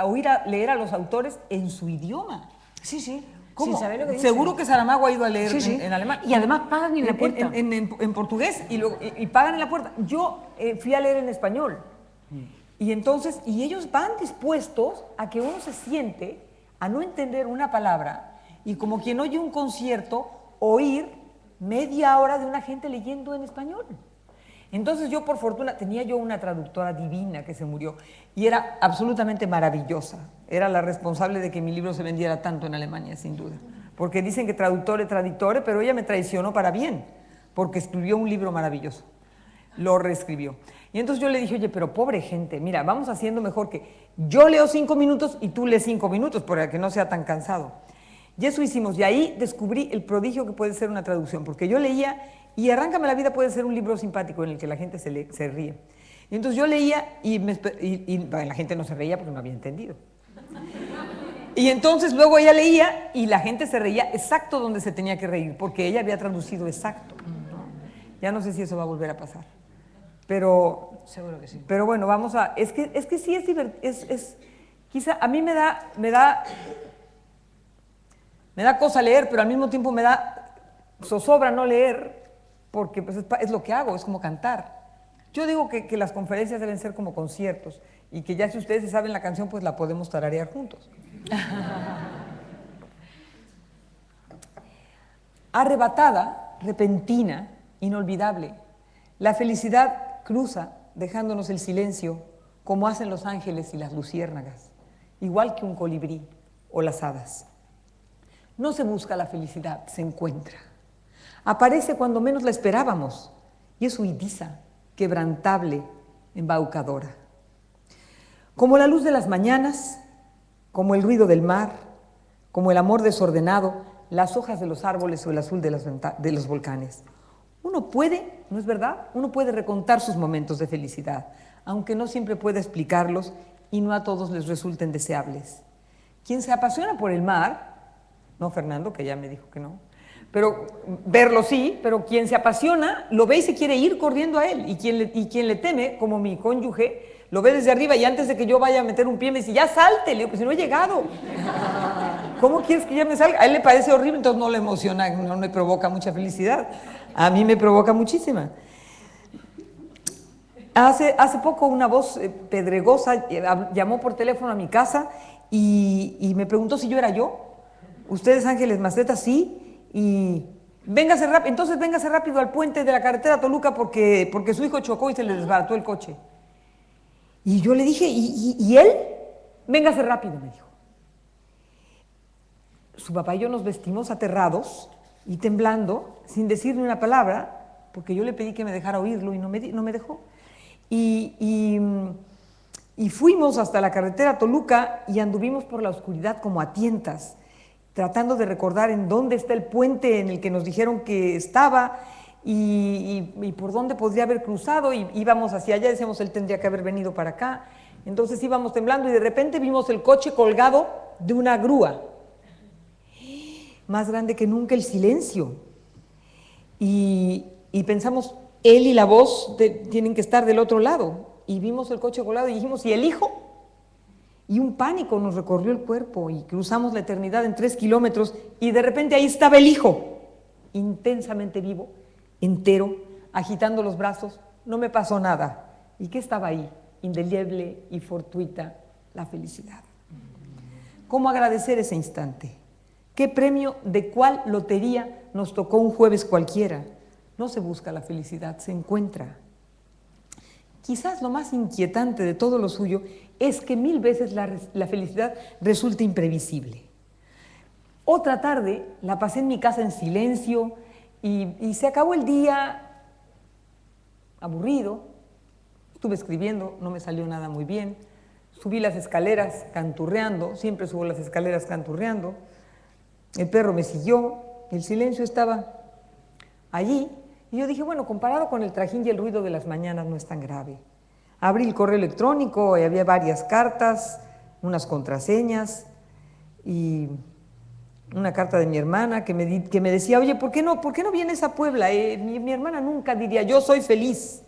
oír leer a los autores en su idioma. Sí. ¿Cómo? Sin saber lo que dicen. Seguro que Saramago ha ido a leer en alemán. Y además pagan en la puerta. En portugués y pagan en la puerta. Yo fui a leer en español. Y entonces, ellos van dispuestos a que uno se siente a no entender una palabra y como quien oye un concierto, oír media hora de una gente leyendo en español. Entonces yo, por fortuna, tenía yo una traductora divina que se murió y era absolutamente maravillosa. Era la responsable de que mi libro se vendiera tanto en Alemania, sin duda. Porque dicen que traductore, pero ella me traicionó para bien, porque escribió un libro maravilloso. Lo reescribió. Y entonces yo le dije, oye, pero pobre gente, mira, vamos haciendo mejor que yo leo 5 minutos y tú lees 5 minutos para que no sea tan cansado. Y eso hicimos, y ahí descubrí el prodigio que puede ser una traducción, porque yo leía, y Arráncame la vida puede ser un libro simpático en el que la gente se ríe. Y entonces yo leía y la gente no se reía porque no había entendido. Y entonces luego ella leía y la gente se reía exacto donde se tenía que reír, porque ella había traducido exacto. Ya no sé si eso va a volver a pasar. Pero seguro que sí. Pero bueno, vamos a... Es que sí es divertido. Quizá a mí me da cosa leer, pero al mismo tiempo me da zozobra no leer, porque pues, es lo que hago, es como cantar. Yo digo que las conferencias deben ser como conciertos, y que ya si ustedes se saben la canción, pues la podemos tararear juntos. Arrebatada, repentina, inolvidable, la felicidad cruza dejándonos el silencio como hacen los ángeles y las luciérnagas, igual que un colibrí o las hadas. No se busca la felicidad, se encuentra. Aparece cuando menos la esperábamos y es huidiza, quebrantable, embaucadora. Como la luz de las mañanas, como el ruido del mar, como el amor desordenado, las hojas de los árboles o el azul de los volcanes. Uno puede, ¿no es verdad? Uno puede recontar sus momentos de felicidad, aunque no siempre puede explicarlos y no a todos les resulten deseables. Quien se apasiona por el mar No Fernando, que ya me dijo que no. Pero verlo sí, pero quien se apasiona lo ve y se quiere ir corriendo a él. Y quien le teme, como mi cónyuge, lo ve desde arriba y antes de que yo vaya a meter un pie me dice, ya salte. Le digo, pues si no he llegado. ¿Cómo quieres que ya me salga? A él le parece horrible, entonces no le emociona, no le provoca mucha felicidad. A mí me provoca muchísima. Hace poco una voz pedregosa llamó por teléfono a mi casa y me preguntó si yo era yo. ¿Ustedes Ángeles Mastretta? Sí. Y véngase rápido, entonces véngase rápido al puente de la carretera Toluca porque su hijo chocó y se le desbarató el coche. Y yo le dije, ¿y él? Véngase rápido, me dijo. Su papá y yo nos vestimos aterrados y temblando, sin decir ni una palabra, porque yo le pedí que me dejara oírlo y no me dejó. Y fuimos hasta la carretera Toluca y anduvimos por la oscuridad como a tientas, tratando de recordar en dónde está el puente en el que nos dijeron que estaba y por dónde podría haber cruzado, y íbamos hacia allá, decíamos, él tendría que haber venido para acá. Entonces íbamos temblando y de repente vimos el coche colgado de una grúa, más grande que nunca el silencio, y pensamos, él y la voz tienen que estar del otro lado, y vimos el coche colgado y dijimos, ¿y el hijo? Y un pánico nos recorrió el cuerpo y cruzamos la eternidad en 3 kilómetros y de repente ahí estaba el hijo, intensamente vivo, entero, agitando los brazos. No me pasó nada. ¿Y qué estaba ahí? Indeleble y fortuita, la felicidad. ¿Cómo agradecer ese instante? ¿Qué premio de cuál lotería nos tocó un jueves cualquiera? No se busca la felicidad, se encuentra. Quizás lo más inquietante de todo lo suyo es que 1000 veces la felicidad resulta imprevisible. Otra tarde la pasé en mi casa en silencio y se acabó el día aburrido. Estuve escribiendo, no me salió nada muy bien. Subí las escaleras canturreando, siempre subo las escaleras canturreando. El perro me siguió, el silencio estaba allí. Y yo dije, bueno, comparado con el trajín y el ruido de las mañanas no es tan grave. Abrí el correo electrónico y había varias cartas, unas contraseñas y una carta de mi hermana que me decía, oye, ¿por qué no vienes a Puebla? Mi hermana nunca diría, yo soy feliz.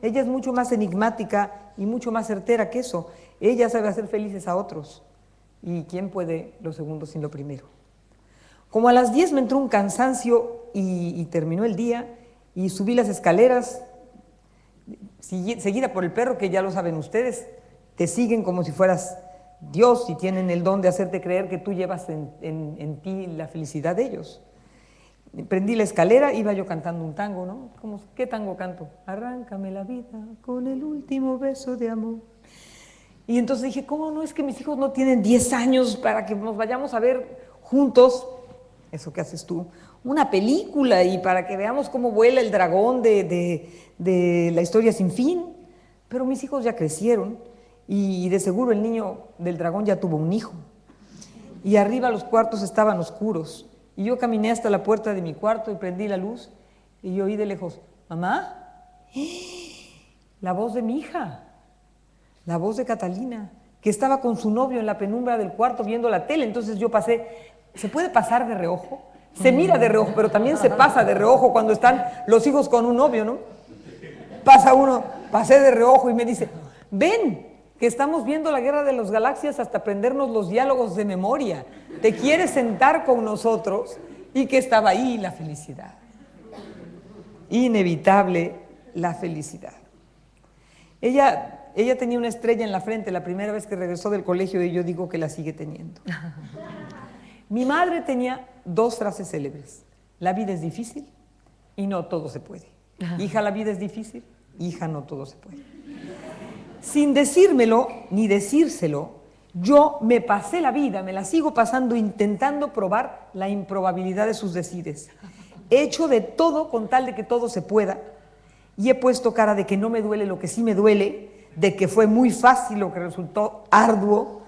Ella es mucho más enigmática y mucho más certera que eso. Ella sabe hacer felices a otros. ¿Y quién puede lo segundo sin lo primero? Como a las 10 me entró un cansancio y terminó el día y subí las escaleras, seguida por el perro, que ya lo saben ustedes, te siguen como si fueras Dios y tienen el don de hacerte creer que tú llevas en ti la felicidad de ellos. Prendí la escalera, iba yo cantando un tango, ¿no? ¿Qué tango canto? Arráncame la vida con el último beso de amor. Y entonces dije, ¿cómo no es que mis hijos no tienen 10 años para que nos vayamos a ver juntos? Eso que haces tú, una película y para que veamos cómo vuela el dragón de la historia sin fin. Pero mis hijos ya crecieron y de seguro el niño del dragón ya tuvo un hijo. Y arriba los cuartos estaban oscuros y yo caminé hasta la puerta de mi cuarto y prendí la luz y yo oí de lejos, mamá, la voz de mi hija, la voz de Catalina, que estaba con su novio en la penumbra del cuarto viendo la tele. Entonces yo pasé. ¿Se puede pasar de reojo? Se mira de reojo, pero también se pasa de reojo cuando están los hijos con un novio, ¿no? Pasa uno, pasé de reojo y me dice, ven, que estamos viendo la Guerra de las Galaxias hasta aprendernos los diálogos de memoria. ¿Te quieres sentar con nosotros? Y que estaba ahí la felicidad. Inevitable la felicidad. Ella tenía una estrella en la frente la primera vez que regresó del colegio y yo digo que la sigue teniendo. Mi madre tenía 2 frases célebres. La vida es difícil y no todo se puede. Hija, la vida es difícil, hija, no todo se puede. Sin decírmelo ni decírselo, yo me pasé la vida, me la sigo pasando intentando probar la improbabilidad de sus decires. He hecho de todo con tal de que todo se pueda y he puesto cara de que no me duele lo que sí me duele, de que fue muy fácil lo que resultó arduo.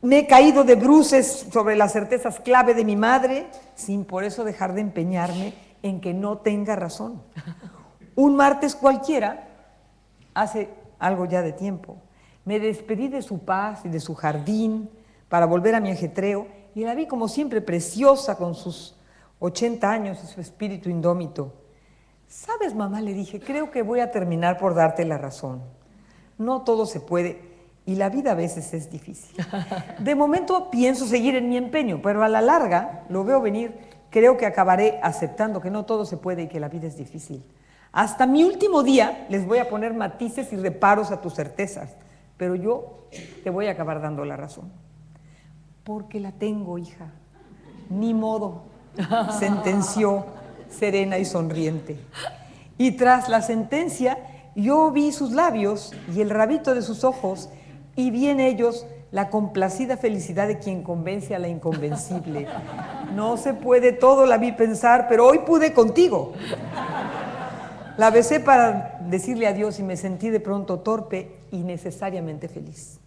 Me he caído de bruces sobre las certezas clave de mi madre, sin por eso dejar de empeñarme en que no tenga razón. Un martes cualquiera, hace algo ya de tiempo, me despedí de su paz y de su jardín para volver a mi ajetreo y la vi como siempre preciosa con sus 80 años y su espíritu indómito. ¿Sabes, mamá?, le dije, creo que voy a terminar por darte la razón. No todo se puede y la vida a veces es difícil. De momento pienso seguir en mi empeño, pero a la larga, lo veo venir, creo que acabaré aceptando que no todo se puede y que la vida es difícil. Hasta mi último día les voy a poner matices y reparos a tus certezas, pero yo te voy a acabar dando la razón. Porque la tengo, hija. Ni modo, sentenció serena y sonriente. Y tras la sentencia, yo vi sus labios y el rabito de sus ojos, y vi en ellos la complacida felicidad de quien convence a la inconvencible. No se puede todo, la vi pensar, pero hoy pude contigo. La besé para decirle adiós y me sentí de pronto torpe y necesariamente feliz.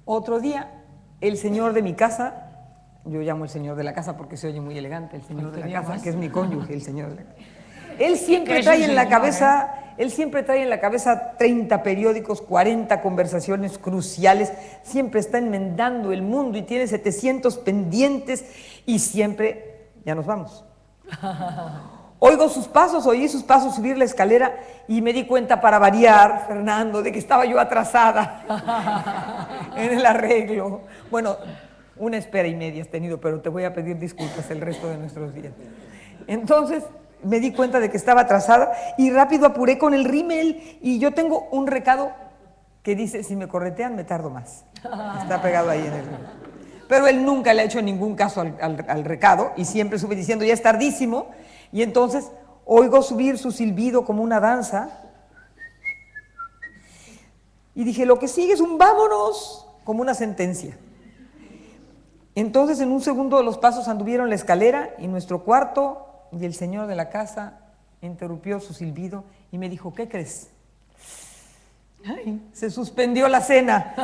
Otro día, el señor de mi casa, yo llamo el señor de la casa porque se oye muy elegante, el señor de la casa, que es mi cónyuge, el señor de la casa. Él siempre trae en la cabeza 30 periódicos, 40 conversaciones cruciales, siempre está enmendando el mundo y tiene 700 pendientes y siempre, ya nos vamos. Oí sus pasos subir la escalera y me di cuenta, para variar, Fernando, de que estaba yo atrasada en el arreglo. Bueno, una espera y media has tenido, pero te voy a pedir disculpas el resto de nuestros días. Entonces me di cuenta de que estaba atrasada y rápido apuré con el rímel, y yo tengo un recado que dice, si me corretean me tardo más. Está pegado ahí en el rímel. Pero él nunca le ha hecho ningún caso al recado y siempre sube diciendo, ya es tardísimo, y entonces oigo subir su silbido como una danza y dije, lo que sigue es un vámonos, como una sentencia. Entonces en un segundo los pasos anduvieron la escalera y nuestro cuarto, y el señor de la casa interrumpió su silbido y me dijo, ¿qué crees? Ay, se suspendió la cena.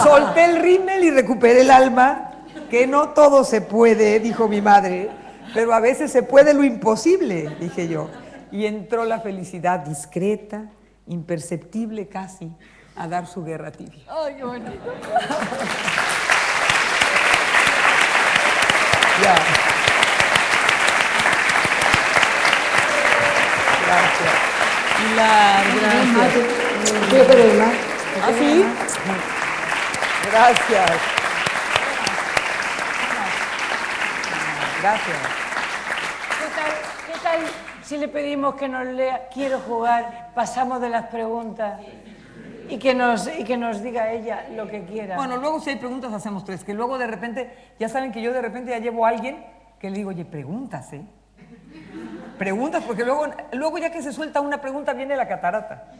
Solté el rímel y recuperé el alma. Que no todo se puede, dijo mi madre, pero a veces se puede lo imposible, dije yo. Y entró la felicidad discreta, imperceptible casi, a dar su guerra tibia. ¡Ay, qué bonito! Ya. Gracias. Gracias. Yo creo más. ¿Ah, sí? Gracias. Gracias. ¿Qué tal si le pedimos que nos lea Quiero jugar, pasamos de las preguntas y que nos diga ella lo que quiera? Bueno, luego si hay preguntas hacemos tres, que luego de repente, ya saben que yo de repente ya llevo a alguien que le digo, oye, preguntas, ¿eh? Preguntas, porque luego ya que se suelta una pregunta viene la catarata.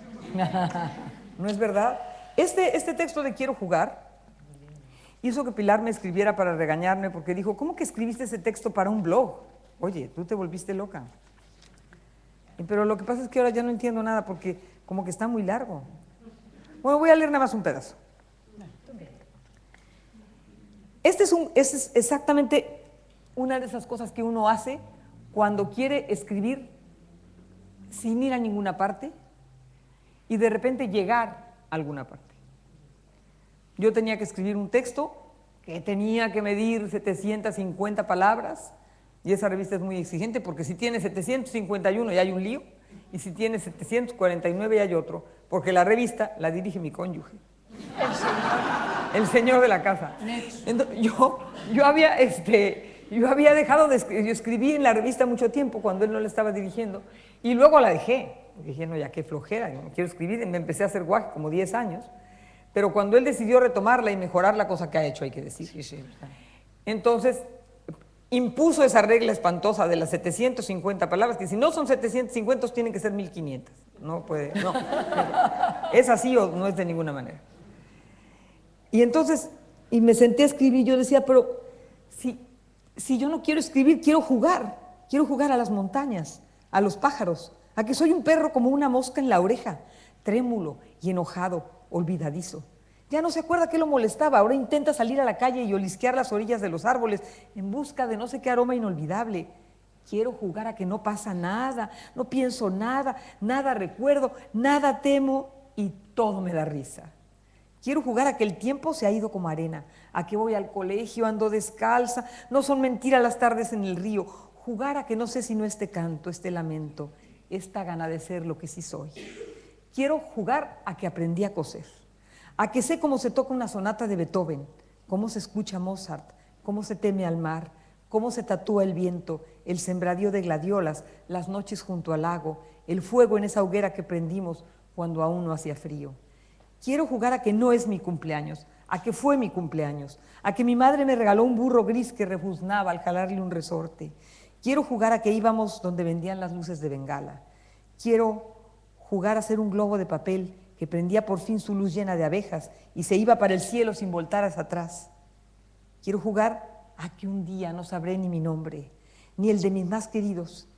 ¿No es verdad? Este texto de Quiero jugar hizo que Pilar me escribiera para regañarme, porque dijo, ¿cómo que escribiste ese texto para un blog? Oye, tú te volviste loca. Pero lo que pasa es que ahora ya no entiendo nada, porque como que está muy largo. Bueno, voy a leer nada más un pedazo. Este es exactamente una de esas cosas que uno hace cuando quiere escribir sin ir a ninguna parte y de repente llegar a alguna parte. Yo tenía que escribir un texto que tenía que medir 750 palabras, y esa revista es muy exigente porque si tiene 751 ya hay un lío, y si tiene 749 ya hay otro, porque la revista la dirige mi cónyuge. El señor de la casa. Entonces, yo había dejado de escribir, yo escribí en la revista mucho tiempo cuando él no la estaba dirigiendo, y luego la dejé. Dije, no, ya qué flojera, yo no quiero escribir, y me empecé a hacer guaje como 10 años. Pero cuando él decidió retomarla y mejorar la cosa que ha hecho, hay que decir. Sí. Entonces, impuso esa regla espantosa de las 750 palabras, que si no son 750, tienen que ser 1500. No puede, no. ¿Es así o no es de ninguna manera? Y entonces, me senté a escribir, yo decía, pero si yo no quiero escribir, quiero jugar a las montañas, a los pájaros, a que soy un perro como una mosca en la oreja, trémulo y enojado, olvidadizo. Ya no se acuerda qué lo molestaba, ahora intenta salir a la calle y olisquear las orillas de los árboles en busca de no sé qué aroma inolvidable. Quiero jugar a que no pasa nada, no pienso nada, nada recuerdo, nada temo y todo me da risa. Quiero jugar a que el tiempo se ha ido como arena, a que voy al colegio, ando descalza, no son mentiras las tardes en el río. Jugar a que no sé si no este canto, este lamento, esta gana de ser lo que sí soy. Quiero jugar a que aprendí a coser, a que sé cómo se toca una sonata de Beethoven, cómo se escucha Mozart, cómo se teme al mar, cómo se tatúa el viento, el sembradío de gladiolas, las noches junto al lago, el fuego en esa hoguera que prendimos cuando aún no hacía frío. Quiero jugar a que no es mi cumpleaños, a que fue mi cumpleaños, a que mi madre me regaló un burro gris que rebuznaba al jalarle un resorte. Quiero jugar a que íbamos donde vendían las luces de Bengala. Quiero jugar a ser un globo de papel que prendía por fin su luz llena de abejas y se iba para el cielo sin voltar hacia atrás. Quiero jugar a que un día no sabré ni mi nombre, ni el de mis más queridos.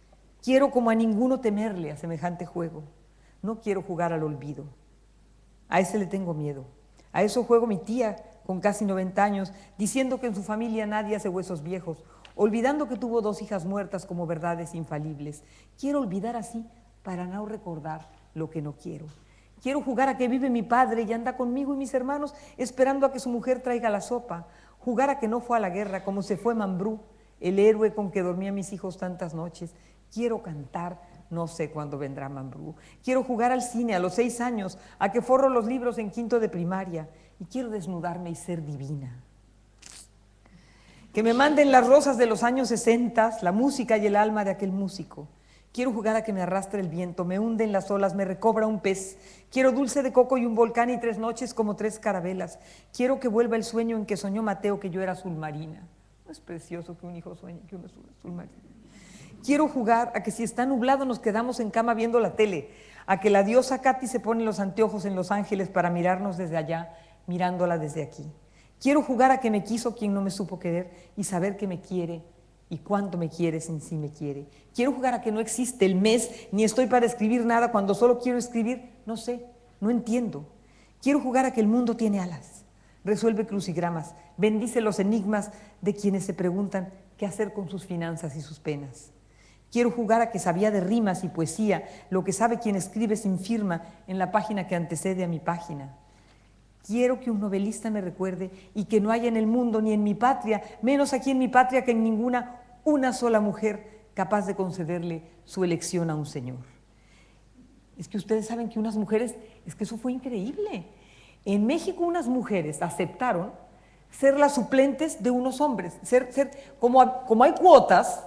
Quiero como a ninguno temerle a semejante juego. No quiero jugar al olvido. A ese le tengo miedo. A eso juego mi tía, con casi 90 años, diciendo que en su familia nadie hace huesos viejos, olvidando que tuvo 2 hijas muertas como verdades infalibles. Quiero olvidar así para no recordar lo que no quiero. Quiero jugar a que vive mi padre y anda conmigo y mis hermanos esperando a que su mujer traiga la sopa. Jugar a que no fue a la guerra como se fue Mambrú, el héroe con que dormía mis hijos tantas noches. Quiero cantar, no sé cuándo vendrá Mambrú. Quiero jugar al cine a los 6 años, a que forro los libros en 5º de primaria. Y quiero desnudarme y ser divina. Que me manden las rosas de los años 60, la música y el alma de aquel músico. Quiero jugar a que me arrastre el viento, me hunde en las olas, me recobra un pez. Quiero dulce de coco y un volcán y 3 noches como 3 carabelas. Quiero que vuelva el sueño en que soñó Mateo que yo era azul marina. No es precioso que un hijo sueñe que uno es azul marina. Quiero jugar a que si está nublado nos quedamos en cama viendo la tele, a que la diosa Katy se pone los anteojos en Los Ángeles para mirarnos desde allá, mirándola desde aquí. Quiero jugar a que me quiso quien no me supo querer y saber que me quiere y cuánto me quiere sin sí me quiere. Quiero jugar a que no existe el mes, ni estoy para escribir nada cuando solo quiero escribir, no sé, no entiendo. Quiero jugar a que el mundo tiene alas, resuelve crucigramas, bendice los enigmas de quienes se preguntan qué hacer con sus finanzas y sus penas. Quiero jugar a que sabía de rimas y poesía, lo que sabe quien escribe sin firma en la página que antecede a mi página. Quiero que un novelista me recuerde y que no haya en el mundo ni en mi patria, menos aquí en mi patria que en ninguna, una sola mujer capaz de concederle su elección a un señor. Es que ustedes saben que unas mujeres, es que eso fue increíble. En México unas mujeres aceptaron ser las suplentes de unos hombres, como hay cuotas,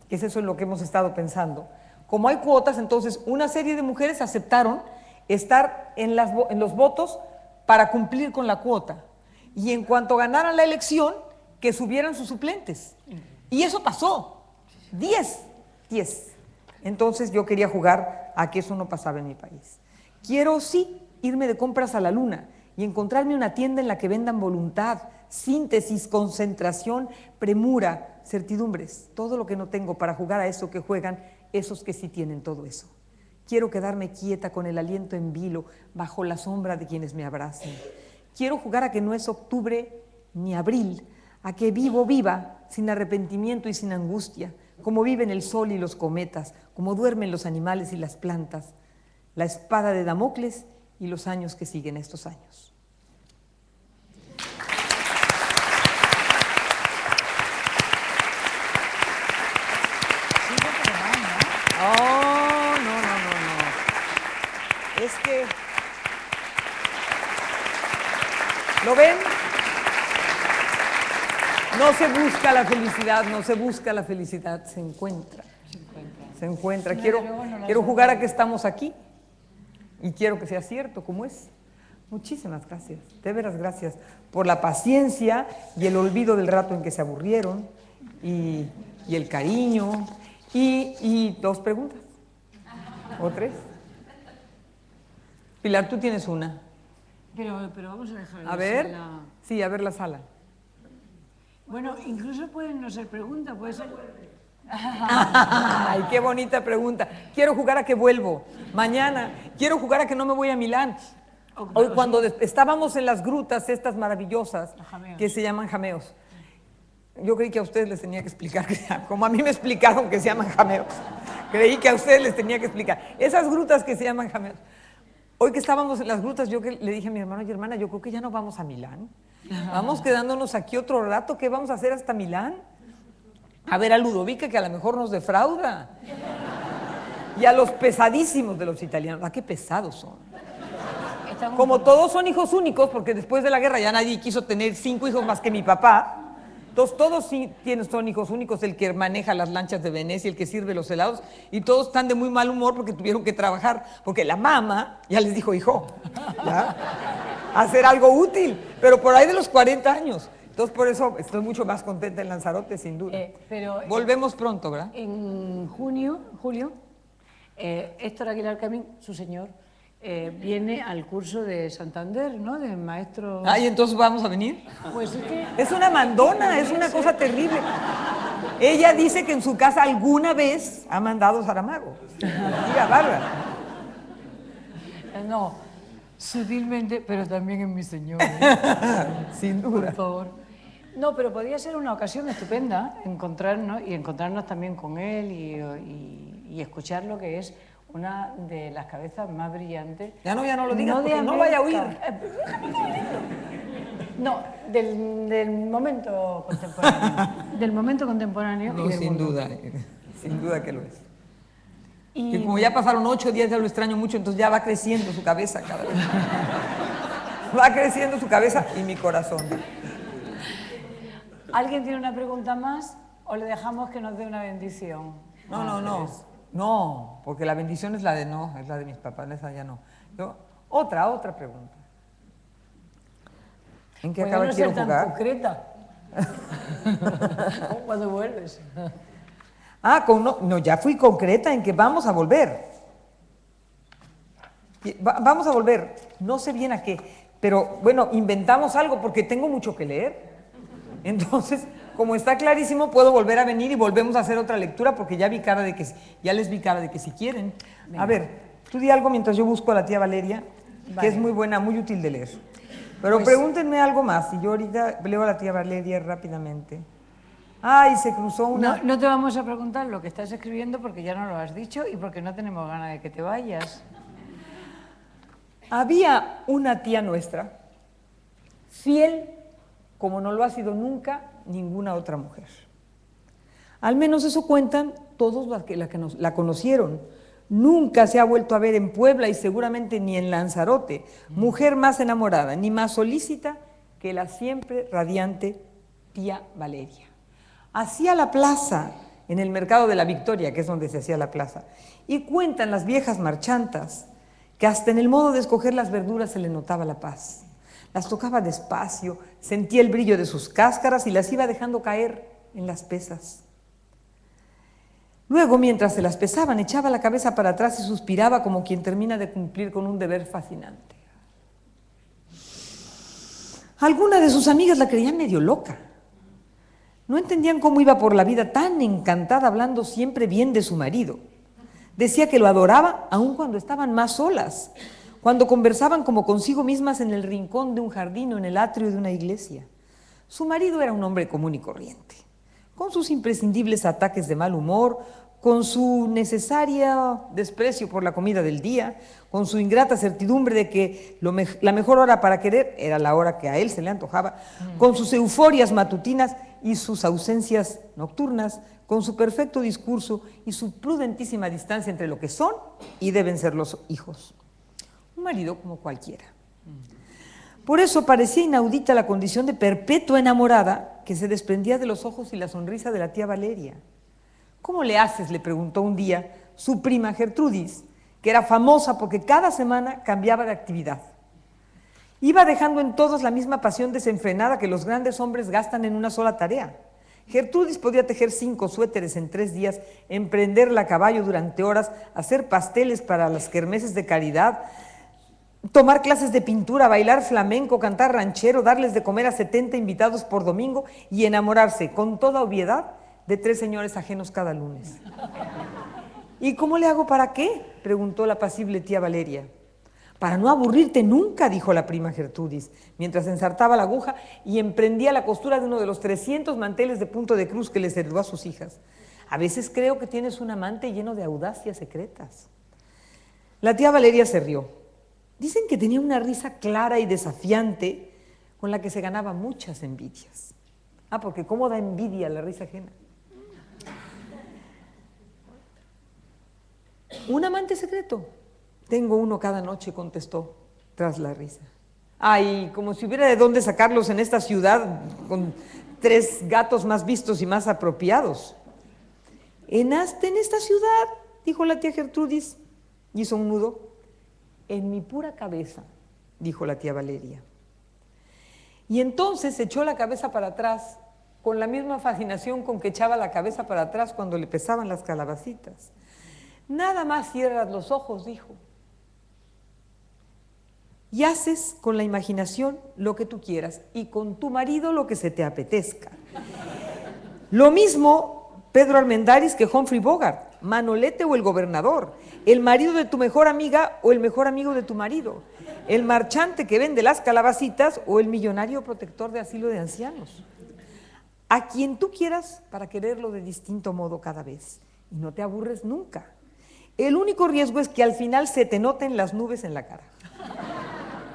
que es eso en lo que hemos estado pensando, como hay cuotas, entonces una serie de mujeres aceptaron estar en los votos para cumplir con la cuota. Y en cuanto ganaran la elección, que subieran sus suplentes. Y eso pasó. 10. Entonces yo quería jugar a que eso no pasaba en mi país. Quiero, sí, irme de compras a la luna y encontrarme una tienda en la que vendan voluntad, síntesis, concentración, premura, certidumbres. Todo lo que no tengo para jugar a eso que juegan esos que sí tienen todo eso. Quiero quedarme quieta con el aliento en vilo, bajo la sombra de quienes me abracen. Quiero jugar a que no es octubre ni abril, a que viva, sin arrepentimiento y sin angustia, como viven el sol y los cometas, como duermen los animales y las plantas, la espada de Damocles y los años que siguen estos años. Es que, ¿lo ven? No se busca la felicidad, no se busca la felicidad, se encuentra. Se encuentra. Quiero jugar a que estamos aquí y quiero que sea cierto como es. Muchísimas gracias, de veras gracias por la paciencia y el olvido del rato en que se aburrieron y el cariño y 2 preguntas o 3. Pilar, tú tienes una. Pero vamos a dejar A ver, sí, a ver la sala. Bueno, incluso pueden no ser preguntas, puede ser... Ay, qué bonita pregunta. Quiero jugar a que vuelvo. Mañana. Quiero jugar a que no me voy a Milán. Hoy cuando estábamos en las grutas estas maravillosas que se llaman jameos. Yo creí que a ustedes les tenía que explicar, como a mí me explicaron que se llaman jameos. Creí que a ustedes les tenía que explicar. Esas grutas que se llaman jameos. Hoy que estábamos en las grutas, yo que le dije a mi hermano y hermana, yo creo que ya no vamos a Milán. Vamos quedándonos aquí otro rato, ¿qué vamos a hacer hasta Milán? A ver a Ludovica, que a lo mejor nos defrauda. Y a los pesadísimos de los italianos. ¿A qué pesados son? Como todos son hijos únicos, porque después de la guerra ya nadie quiso tener 5 hijos más que mi papá. Entonces todos sí son hijos únicos, el que maneja las lanchas de Venecia, el que sirve los helados, y todos están de muy mal humor porque tuvieron que trabajar, porque la mamá ya les dijo, hijo, ¿ya? Hacer algo útil, pero por ahí de los 40 años. Entonces por eso estoy mucho más contenta en Lanzarote, sin duda. Volvemos pronto, ¿verdad? En julio, Héctor Aguilar Camín, su señor, viene al curso de Santander, ¿no? De maestro... Ay, entonces vamos a venir. Pues es que... Es una mandona, es una cosa terrible. Ella dice que en su casa alguna vez ha mandado Saramago. Diga, Bárbara. No, sutilmente, pero también en mi señor. Sin duda. Por favor. No, pero podría ser una ocasión estupenda encontrarnos y encontrarnos también con él y escuchar lo que es una de las cabezas más brillantes. Ya no lo digas, no porque no vaya a oír. No, del momento contemporáneo. Del momento contemporáneo. No, y del sin mundo. duda, sin duda que lo es. Y Que como ya pasaron 8 días, ya lo extraño mucho, entonces ya va creciendo su cabeza cada vez. Va creciendo su cabeza y mi corazón. ¿Alguien tiene una pregunta más o le dejamos que nos dé una bendición? No, porque la bendición es la de es la de mis papás, esa ya no. Otra pregunta. ¿En qué acaba no quiero ser jugar? tan concreta. Cuando vuelves. Ya fui concreta en que vamos a volver. Vamos a volver, no sé bien a qué, pero bueno, inventamos algo porque tengo mucho que leer. Entonces, como está clarísimo, puedo volver a venir y volvemos a hacer otra lectura porque ya les vi cara de que si quieren. Venga. A ver, tú di algo mientras yo busco a la tía Valeria, Vale. que es muy buena, muy útil de leer. Pero Pues- pregúntenme algo más y yo ahorita leo a la tía Valeria rápidamente. Ay, se cruzó una... No te vamos a preguntar lo que estás escribiendo porque ya no lo has dicho y porque no tenemos ganas de que te vayas. Había una tía nuestra, fiel como no lo ha sido nunca ninguna otra mujer. Al menos eso cuentan todos los que la conocieron. Nunca se ha vuelto a ver en Puebla y seguramente ni en Lanzarote mujer más enamorada ni más solícita que la siempre radiante tía Valeria. Hacía la plaza en el mercado de la Victoria, que es donde se hacía la plaza, y cuentan las viejas marchantas que hasta en el modo de escoger las verduras se le notaba la paz. Las tocaba despacio, sentía el brillo de sus cáscaras y las iba dejando caer en las pesas. Luego, mientras se las pesaban, echaba la cabeza para atrás y suspiraba como quien termina de cumplir con un deber fascinante. Algunas de sus amigas la creían medio loca. No entendían cómo iba por la vida tan encantada hablando siempre bien de su marido. Decía que lo adoraba aun cuando estaban más solas, cuando conversaban como consigo mismas en el rincón de un jardín o en el atrio de una iglesia. Su marido era un hombre común y corriente, con sus imprescindibles ataques de mal humor, con su necesario desprecio por la comida del día, con su ingrata certidumbre de que la mejor hora para querer era la hora que a él se le antojaba, con sus euforias matutinas y sus ausencias nocturnas, con su perfecto discurso y su prudentísima distancia entre lo que son y deben ser los hijos. Un marido como cualquiera. Por eso parecía inaudita la condición de perpetua enamorada que se desprendía de los ojos y la sonrisa de la tía Valeria. ¿Cómo le haces?, le preguntó un día su prima Gertrudis, que era famosa porque cada semana cambiaba de actividad. Iba dejando en todos la misma pasión desenfrenada que los grandes hombres gastan en una sola tarea. Gertrudis podía tejer 5 suéteres en 3 días, emprenderla a caballo durante horas, hacer pasteles para las kermeses de caridad, tomar clases de pintura, bailar flamenco, cantar ranchero, darles de comer a 70 invitados por domingo y enamorarse con toda obviedad de 3 señores ajenos cada lunes. ¿Y cómo le hago para qué?, preguntó la apacible tía Valeria. Para no aburrirte nunca, dijo la prima Gertrudis, mientras ensartaba la aguja y emprendía la costura de uno de los 300 manteles de punto de cruz que les heredó a sus hijas. A veces creo que tienes un amante lleno de audacias secretas. La tía Valeria se rió. Dicen que tenía una risa clara y desafiante con la que se ganaba muchas envidias. Ah, porque cómo da envidia la risa ajena. Un amante secreto. Tengo uno cada noche, contestó, tras la risa. Ay, como si hubiera de dónde sacarlos en esta ciudad con 3 gatos más vistos y más apropiados. ¿En esta ciudad? Dijo la tía Gertrudis. Hizo un nudo. En mi pura cabeza, dijo la tía Valeria. Y entonces echó la cabeza para atrás, con la misma fascinación con que echaba la cabeza para atrás cuando le pesaban las calabacitas. Nada más cierras los ojos, dijo. Y haces con la imaginación lo que tú quieras y con tu marido lo que se te apetezca. Lo mismo Pedro Armendáriz que Humphrey Bogart, Manolete o el gobernador, el marido de tu mejor amiga o el mejor amigo de tu marido, el marchante que vende las calabacitas o el millonario protector de asilo de ancianos. A quien tú quieras para quererlo de distinto modo cada vez y no te aburres nunca. El único riesgo es que al final se te noten las nubes en la cara.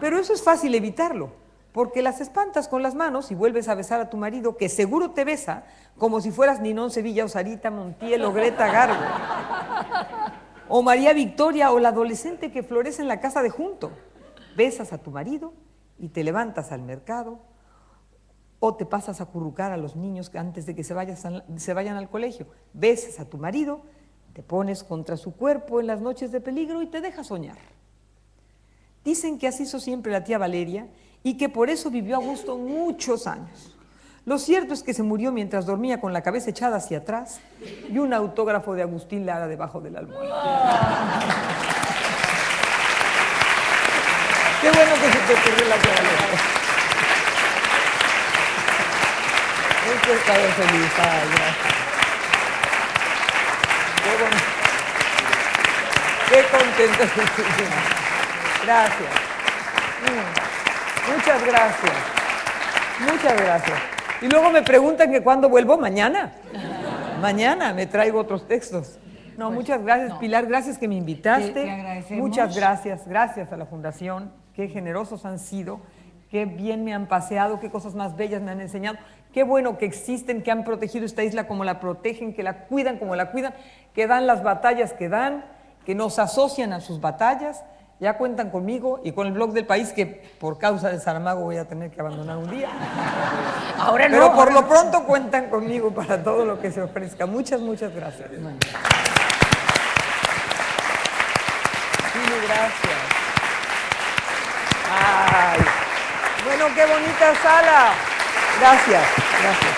Pero eso es fácil evitarlo, porque las espantas con las manos y vuelves a besar a tu marido, que seguro te besa, como si fueras Ninón Sevilla o Sarita Montiel o Greta Garbo, o María Victoria o la adolescente que florece en la casa de junto. Besas a tu marido y te levantas al mercado, o te pasas a acurrucar a los niños antes de que se vayan al colegio. Besas a tu marido, te pones contra su cuerpo en las noches de peligro y te dejas soñar. Dicen que así hizo siempre la tía Valeria y que por eso vivió a gusto muchos años. Lo cierto es que se murió mientras dormía con la cabeza echada hacia atrás y un autógrafo de Agustín Lara debajo de la almohada. Qué bueno que se te ocurrió la tía Valeria. Es que estaba feliz. Ay, gracias. Qué bueno. Qué contenta estoy. Gracias. Muchas gracias. Muchas gracias. Y luego me preguntan que cuándo vuelvo. Mañana. Mañana me traigo otros textos. No, pues, muchas gracias, no. Pilar. Gracias que me invitaste. Te agradecemos. Muchas gracias. Gracias a la Fundación. Qué generosos han sido. Qué bien me han paseado. Qué cosas más bellas me han enseñado. Qué bueno que existen, que han protegido esta isla como la protegen, que la cuidan como la cuidan, que dan las batallas que dan, que nos asocian a sus batallas. Ya cuentan conmigo y con el blog del País, que por causa de Saramago voy a tener que abandonar un día. Ahora no. Pero por lo pronto cuentan conmigo para todo lo que se ofrezca. Muchas, muchas gracias. Sí, gracias. Ay, bueno, qué bonita sala. Gracias, gracias.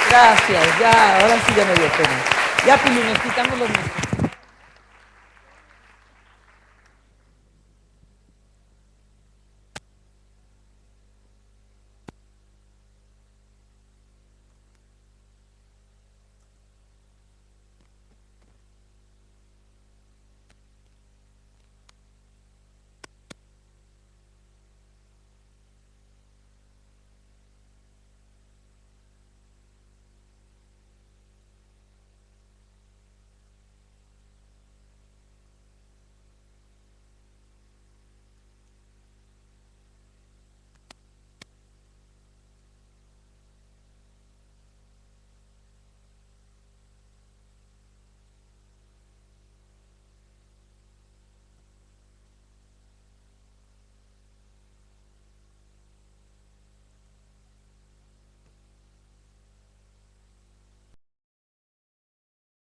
Gracias, ya, ahora sí ya me dio pena. Ya, Pili, nos quitamos los micrófonos.